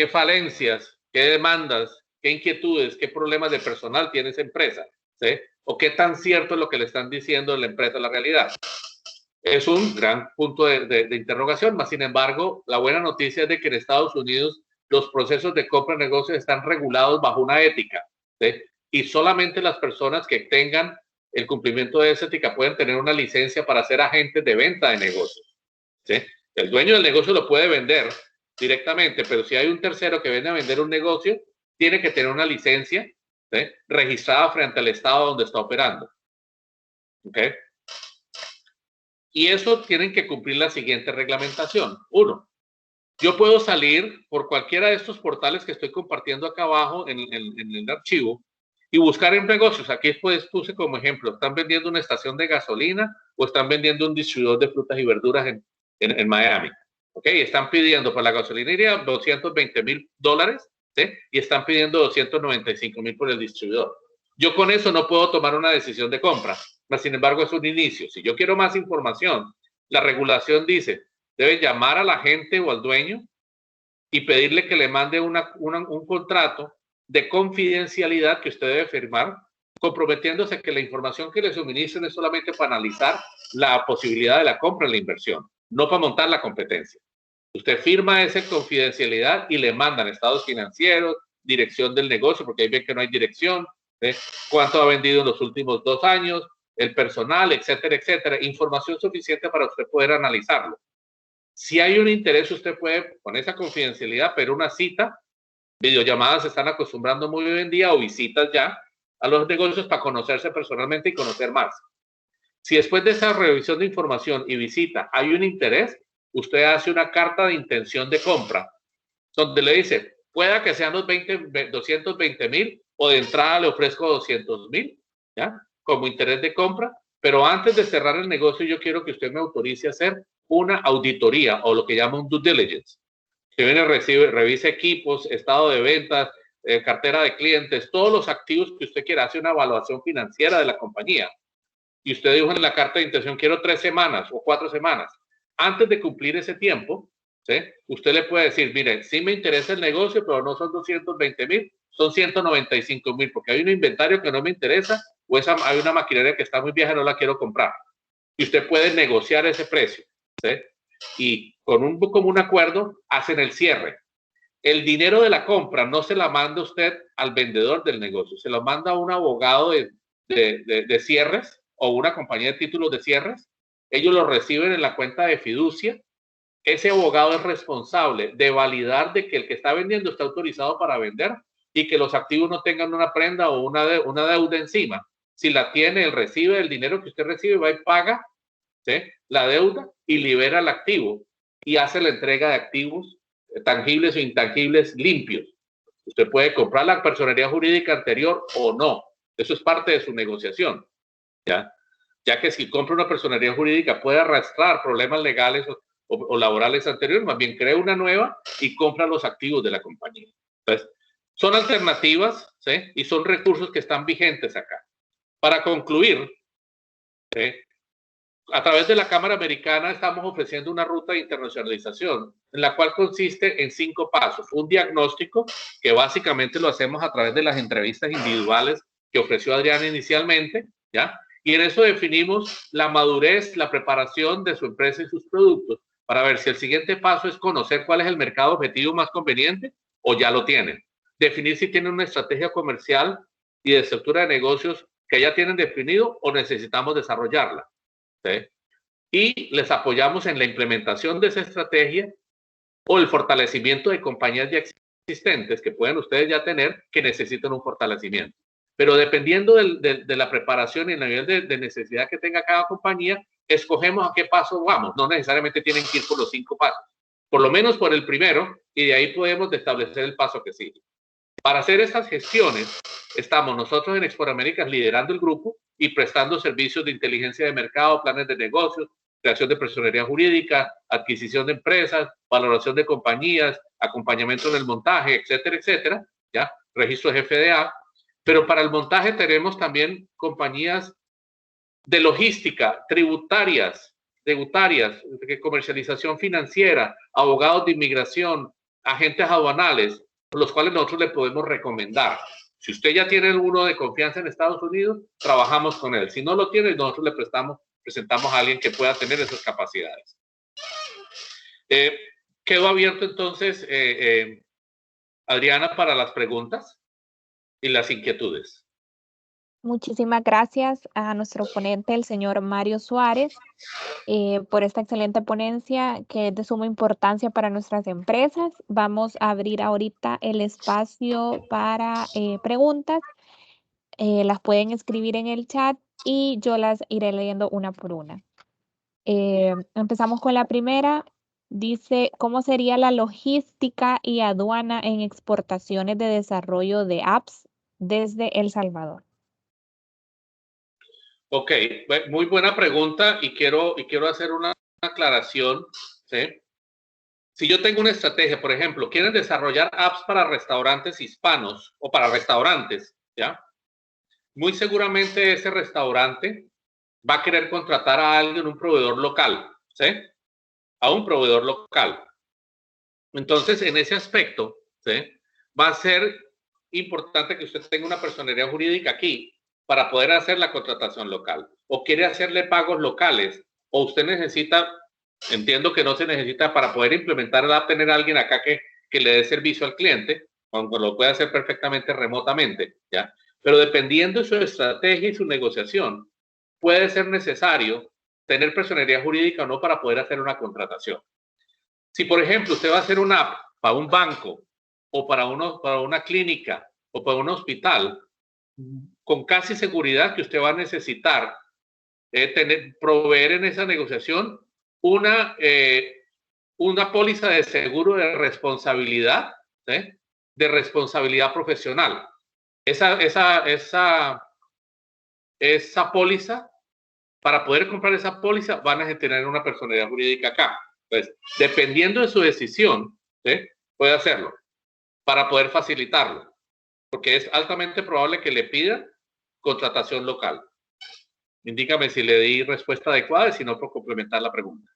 falencias, qué demandas, qué inquietudes, qué problemas de personal tiene esa empresa, ¿sí? O qué tan cierto es lo que le están diciendo de la empresa la realidad. Es un gran punto de interrogación, más sin embargo, la buena noticia es de que en Estados Unidos los procesos de compra de negocios están regulados bajo una ética, ¿sí? Y solamente las personas que tengan el cumplimiento de esa ética pueden tener una licencia para ser agentes de venta de negocios, ¿sí? El dueño del negocio lo puede vender directamente, pero si hay un tercero que viene a vender un negocio, tiene que tener una licencia, ¿sí?, registrada frente al estado donde está operando. ¿Ok? Y eso tienen que cumplir la siguiente reglamentación. 1. Yo puedo salir por cualquiera de estos portales que estoy compartiendo acá abajo en el archivo y buscar en negocios. Aquí pues puse como ejemplo, están vendiendo una estación de gasolina o están vendiendo un distribuidor de frutas y verduras en Miami. ¿Ok? Están pidiendo para la gasolinería $220,000, ¿sí? Y están pidiendo $295,000 por el distribuidor. Yo con eso no puedo tomar una decisión de compra, mas sin embargo es un inicio. Si yo quiero más información, la regulación dice, debe llamar a la gente o al dueño y pedirle que le mande un contrato de confidencialidad que usted debe firmar, comprometiéndose que la información que le suministren es solamente para analizar la posibilidad de la compra y la inversión, no para montar la competencia. Usted firma esa confidencialidad y le mandan estados financieros, dirección del negocio, porque ahí ven que no hay dirección, cuánto ha vendido en los últimos 2 años, el personal, etcétera, etcétera. Información suficiente para usted poder analizarlo. Si hay un interés, usted puede, con esa confidencialidad, pero una cita, videollamadas se están acostumbrando muy hoy en día, o visitas ya a los negocios para conocerse personalmente y conocer más. Si después de esa revisión de información y visita hay un interés, usted hace una carta de intención de compra, donde le dice, pueda que sean los 220,000 o de entrada le ofrezco 200,000, ¿ya? Como interés de compra, pero antes de cerrar el negocio yo quiero que usted me autorice a hacer una auditoría o lo que llama un due diligence. Que viene, revisa equipos, estado de ventas, cartera de clientes, todos los activos que usted quiera, hace una evaluación financiera de la compañía. Y usted dijo en la carta de intención, quiero 3 semanas o 4 semanas. Antes de cumplir ese tiempo, ¿sí? Usted le puede decir, mire, sí me interesa el negocio, pero no son 220,000, son 195,000, porque hay un inventario que no me interesa o hay una maquinaria que está muy vieja y no la quiero comprar. Y usted puede negociar ese precio, ¿sí? Y con un común acuerdo hacen el cierre. El dinero de la compra no se la manda usted al vendedor del negocio, se lo manda a un abogado de cierres o una compañía de títulos de cierres. Ellos lo reciben en la cuenta de fiducia. Ese abogado es responsable de validar de que el que está vendiendo está autorizado para vender y que los activos no tengan una prenda o una deuda encima. Si la tiene, él recibe el dinero que usted recibe, va y paga, ¿sí?, la deuda y libera el activo y hace la entrega de activos tangibles o intangibles limpios. Usted puede comprar la personería jurídica anterior o no. Eso es parte de su negociación, ¿ya? Ya que si compra una personería jurídica puede arrastrar problemas legales o laborales anteriores, más bien crea una nueva y compra los activos de la compañía. Entonces, son alternativas, ¿sí?, y son recursos que están vigentes acá. Para concluir, ¿sí?, a través de la Cámara Americana estamos ofreciendo una ruta de internacionalización en la cual consiste en 5 pasos. Un diagnóstico que básicamente lo hacemos a través de las entrevistas individuales que ofreció Adriana inicialmente, ¿ya? Y en eso definimos la madurez, la preparación de su empresa y sus productos para ver si el siguiente paso es conocer cuál es el mercado objetivo más conveniente o ya lo tienen. Definir si tienen una estrategia comercial y de estructura de negocios que ya tienen definido o necesitamos desarrollarla. ¿Sí? Y les apoyamos en la implementación de esa estrategia o el fortalecimiento de compañías ya existentes que pueden ustedes ya tener que necesitan un fortalecimiento. Pero dependiendo de la preparación y el nivel de necesidad que tenga cada compañía, escogemos a qué paso vamos. No necesariamente tienen que ir por los 5 pasos, por lo menos por el primero, y de ahí podemos establecer el paso que sigue. Para hacer estas gestiones, estamos nosotros en Export Americas liderando el grupo y prestando servicios de inteligencia de mercado, planes de negocios, creación de personería jurídica, adquisición de empresas, valoración de compañías, acompañamiento en el montaje, etcétera, etcétera, ¿ya? Registro de FDA. Pero para el montaje tenemos también compañías de logística, tributarias, comercialización financiera, abogados de inmigración, agentes aduanales, los cuales nosotros le podemos recomendar. Si usted ya tiene uno de confianza en Estados Unidos, trabajamos con él. Si no lo tiene, nosotros le presentamos a alguien que pueda tener esas capacidades. Quedó abierto entonces, Adriana, para las preguntas y las inquietudes. Muchísimas gracias a nuestro ponente, el señor Mario Suárez, por esta excelente ponencia que es de suma importancia para nuestras empresas. Vamos a abrir ahorita el espacio para preguntas. Las pueden escribir en el chat y yo las iré leyendo una por una. Empezamos con la primera. Dice, ¿cómo sería la logística y aduana en exportaciones de desarrollo de apps desde El Salvador? Ok, muy buena pregunta y quiero hacer una aclaración, ¿sí? Si yo tengo una estrategia, por ejemplo, quieren desarrollar apps para restaurantes hispanos o para restaurantes, ¿ya? Muy seguramente ese restaurante va a querer contratar a alguien, un proveedor local, ¿sí? A un proveedor local. Entonces, en ese aspecto, ¿sí?, va a ser importante que usted tenga una personería jurídica aquí para poder hacer la contratación local. O quiere hacerle pagos locales, o usted necesita, entiendo que no se necesita para poder implementar, va a tener alguien acá que le dé servicio al cliente, aunque lo puede hacer perfectamente remotamente, ¿ya? Pero dependiendo de su estrategia y su negociación, puede ser necesario tener personería jurídica o no para poder hacer una contratación. Si, por ejemplo, usted va a hacer una app para un banco o para una clínica o para un hospital, con casi seguridad que usted va a necesitar proveer en esa negociación una una póliza de seguro de responsabilidad, ¿sí? De responsabilidad profesional. Esa póliza, para poder comprar esa póliza, van a tener una personalidad jurídica acá. Entonces, dependiendo de su decisión, ¿sí? Puede hacerlo para poder facilitarlo, porque es altamente probable que le pida contratación local. Indícame si le di respuesta adecuada y si no, por complementar la pregunta.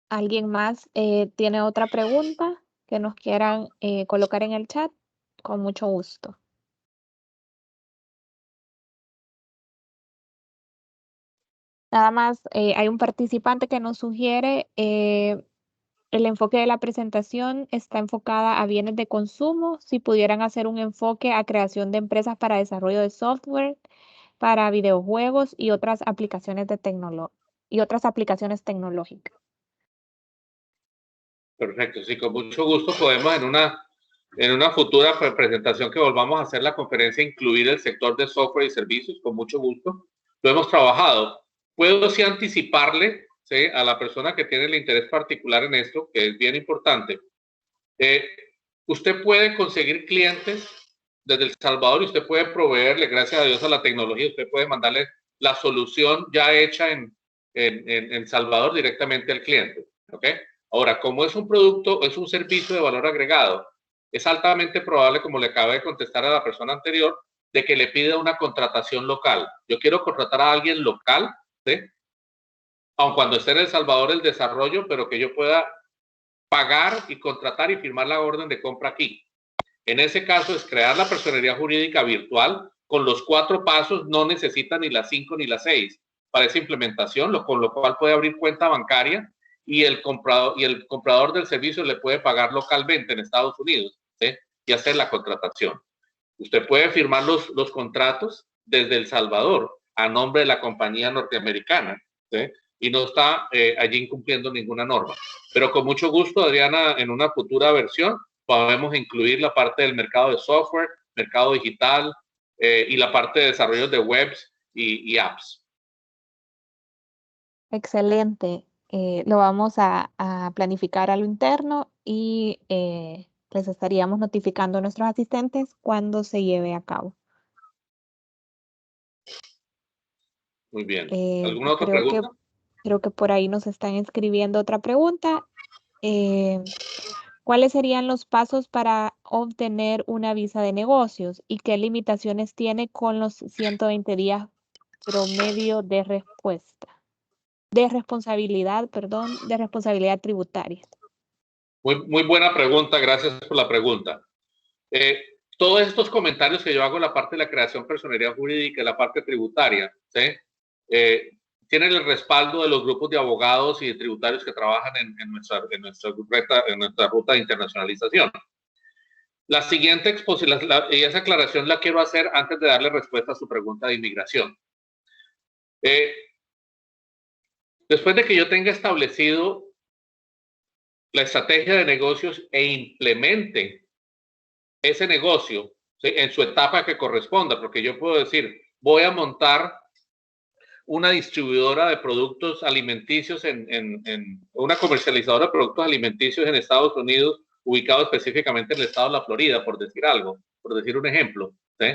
¿Alguien más tiene otra pregunta que nos quieran colocar en el chat? Con mucho gusto. Nada más, hay un participante que nos sugiere el enfoque de la presentación está enfocada a bienes de consumo. Si pudieran hacer un enfoque a creación de empresas para desarrollo de software, para videojuegos y otras aplicaciones tecnológicas. Perfecto, sí, con mucho gusto podemos en una futura presentación que volvamos a hacer la conferencia incluir el sector de software y servicios, con mucho gusto. Lo hemos trabajado. Puedo sí anticiparle, ¿sí? A la persona que tiene el interés particular en esto, que es bien importante. Usted puede conseguir clientes desde El Salvador y usted puede proveerle, gracias a Dios, a la tecnología, usted puede mandarle la solución ya hecha en El Salvador directamente al cliente, ¿ok? Ahora, como es un producto, es un servicio de valor agregado, es altamente probable, como le acabo de contestar a la persona anterior, de que le pida una contratación local. Yo quiero contratar a alguien local, ¿sí? Aun cuando esté en El Salvador el desarrollo, pero que yo pueda pagar y contratar y firmar la orden de compra aquí. En ese caso es crear la personería jurídica virtual con los 4 pasos, no necesita ni las 5 ni las 6 para esa implementación, con lo cual puede abrir cuenta bancaria y el comprador del servicio le puede pagar localmente en Estados Unidos, ¿sí? Y hacer la contratación. Usted puede firmar los contratos desde El Salvador a nombre de la compañía norteamericana, ¿sí? Y no está allí incumpliendo ninguna norma. Pero con mucho gusto, Adriana, en una futura versión podemos incluir la parte del mercado de software, mercado digital y la parte de desarrollo de webs y apps. Excelente. Lo vamos a planificar a lo interno y les estaríamos notificando a nuestros asistentes cuando se lleve a cabo. Muy bien. ¿Alguna otra pregunta? Creo que por ahí nos están escribiendo otra pregunta. ¿Cuáles serían los pasos para obtener una visa de negocios y qué limitaciones tiene con los 120 días promedio de responsabilidad tributaria? Muy buena pregunta, gracias por la pregunta. Todos estos comentarios que yo hago en la parte de la creación de personería jurídica, en la parte tributaria, ¿sí? Tienen el respaldo de los grupos de abogados y de tributarios que trabajan en nuestra ruta de internacionalización. La siguiente exposición, y esa aclaración la quiero hacer antes de darle respuesta a su pregunta de inmigración. Después de que yo tenga establecido la estrategia de negocios e implemente ese negocio, ¿sí? En su etapa que corresponda, porque yo puedo decir, voy a montar una distribuidora de productos alimenticios una comercializadora de productos alimenticios en Estados Unidos, ubicado específicamente en el estado de la Florida, por decir algo, por decir un ejemplo, ¿sí?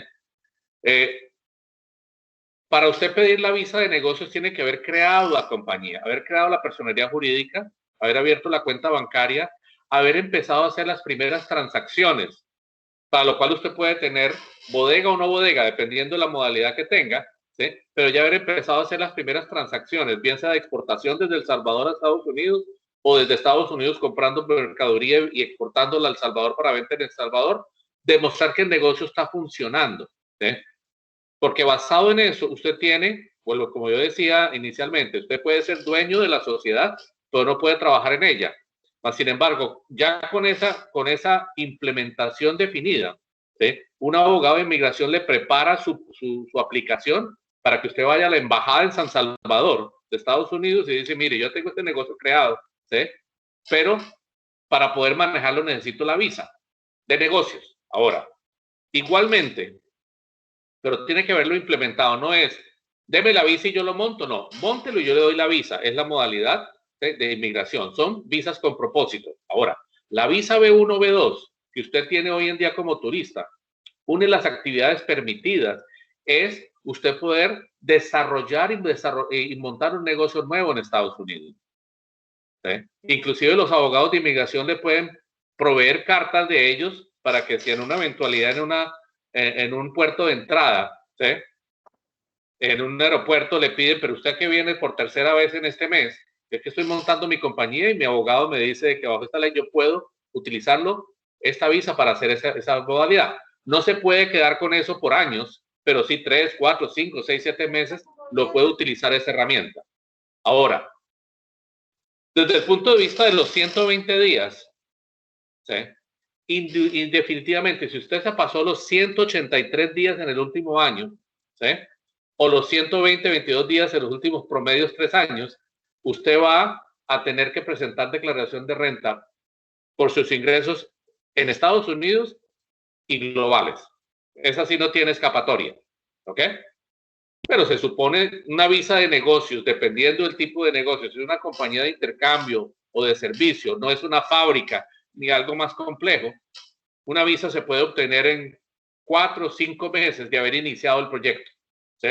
Para usted pedir la visa de negocios tiene que haber creado la compañía, haber creado la personería jurídica, haber abierto la cuenta bancaria, haber empezado a hacer las primeras transacciones, para lo cual usted puede tener bodega o no bodega, dependiendo de la modalidad que tenga, ¿sí? Pero ya haber empezado a hacer las primeras transacciones, bien sea de exportación desde El Salvador a Estados Unidos o desde Estados Unidos comprando mercadería y exportándola a El Salvador para venta en El Salvador, demostrar que el negocio está funcionando, ¿sí? Porque basado en eso, usted tiene, bueno, como yo decía inicialmente, usted puede ser dueño de la sociedad, pero no puede trabajar en ella. Sin embargo, ya con esa implementación definida, ¿sí? Un abogado de inmigración le prepara su aplicación para que usted vaya a la embajada en San Salvador de Estados Unidos y dice, mire, yo tengo este negocio creado, ¿sí? pero para poder manejarlo necesito la visa de negocios. Ahora, igualmente, pero tiene que haberlo implementado, no es, deme la visa y yo lo monto, no, móntelo y yo le doy la visa, es la modalidad de inmigración, son visas con propósito. Ahora, la visa B1, B2 que usted tiene hoy en día como turista, una de las actividades permitidas es usted poder desarrollar y montar un negocio nuevo en Estados Unidos. ¿Sí? Inclusive los abogados de inmigración le pueden proveer cartas de ellos para que si en una eventualidad en un puerto de entrada, ¿sí? En un aeropuerto le piden, pero usted que viene por tercera vez en este mes, es que estoy montando mi compañía y mi abogado me dice que bajo esta ley yo puedo utilizarlo, esta visa para hacer esa modalidad. No se puede quedar con eso por años, pero sí 3, 4, 5, 6, 7 meses lo puede utilizar esa herramienta. Ahora, desde el punto de vista de los 120 días, ¿sí? Indefinitivamente, si usted se pasó los 183 días en el último año, ¿sí? O los 120, 22 días en los últimos promedios 3 años, usted va a tener que presentar declaración de renta por sus ingresos en Estados Unidos y globales. Esa sí no tiene escapatoria, ¿ok? Pero se supone una visa de negocios, dependiendo del tipo de negocio, si es una compañía de intercambio o de servicio, no es una fábrica ni algo más complejo, una visa se puede obtener en 4 o 5 meses de haber iniciado el proyecto. ¿Sí?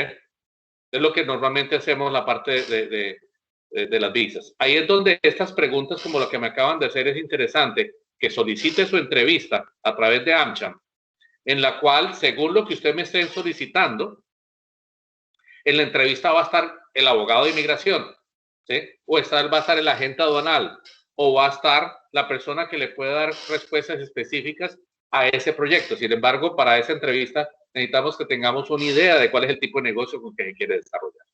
Es lo que normalmente hacemos la parte de las visas. Ahí es donde estas preguntas como lo que me acaban de hacer es interesante, que solicite su entrevista a través de AmCham, en la cual, según lo que usted me esté solicitando, en la entrevista va a estar el abogado de inmigración, ¿sí? O va a estar el agente aduanal, o va a estar la persona que le puede dar respuestas específicas a ese proyecto. Sin embargo, para esa entrevista necesitamos que tengamos una idea de cuál es el tipo de negocio que se quiere desarrollar.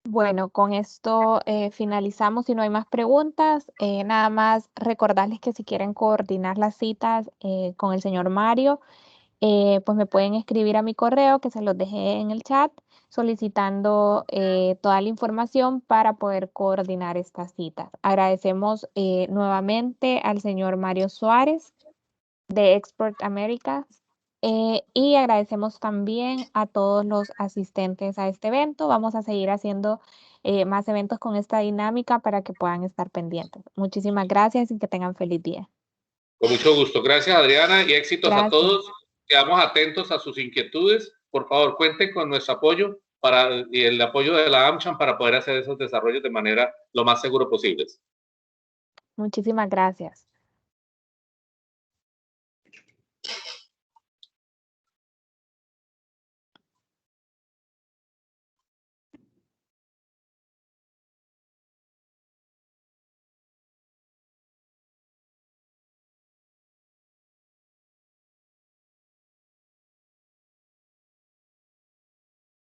Bueno, con esto finalizamos. Si no hay más preguntas, nada más recordarles que si quieren coordinar las citas con el señor Mario, pues me pueden escribir a mi correo, que se los dejé en el chat, solicitando toda la información para poder coordinar estas citas. Agradecemos nuevamente al señor Mario Suárez de Export America. Y agradecemos también a todos los asistentes a este evento. Vamos a seguir haciendo más eventos con esta dinámica para que puedan estar pendientes. Muchísimas gracias y que tengan feliz día. Con mucho gusto. Gracias, Adriana, y éxitos a Gracias. todos. Quedamos atentos a sus inquietudes. Por favor, cuenten con nuestro apoyo y el apoyo de la AmCham para poder hacer esos desarrollos de manera lo más seguro posible. Muchísimas gracias.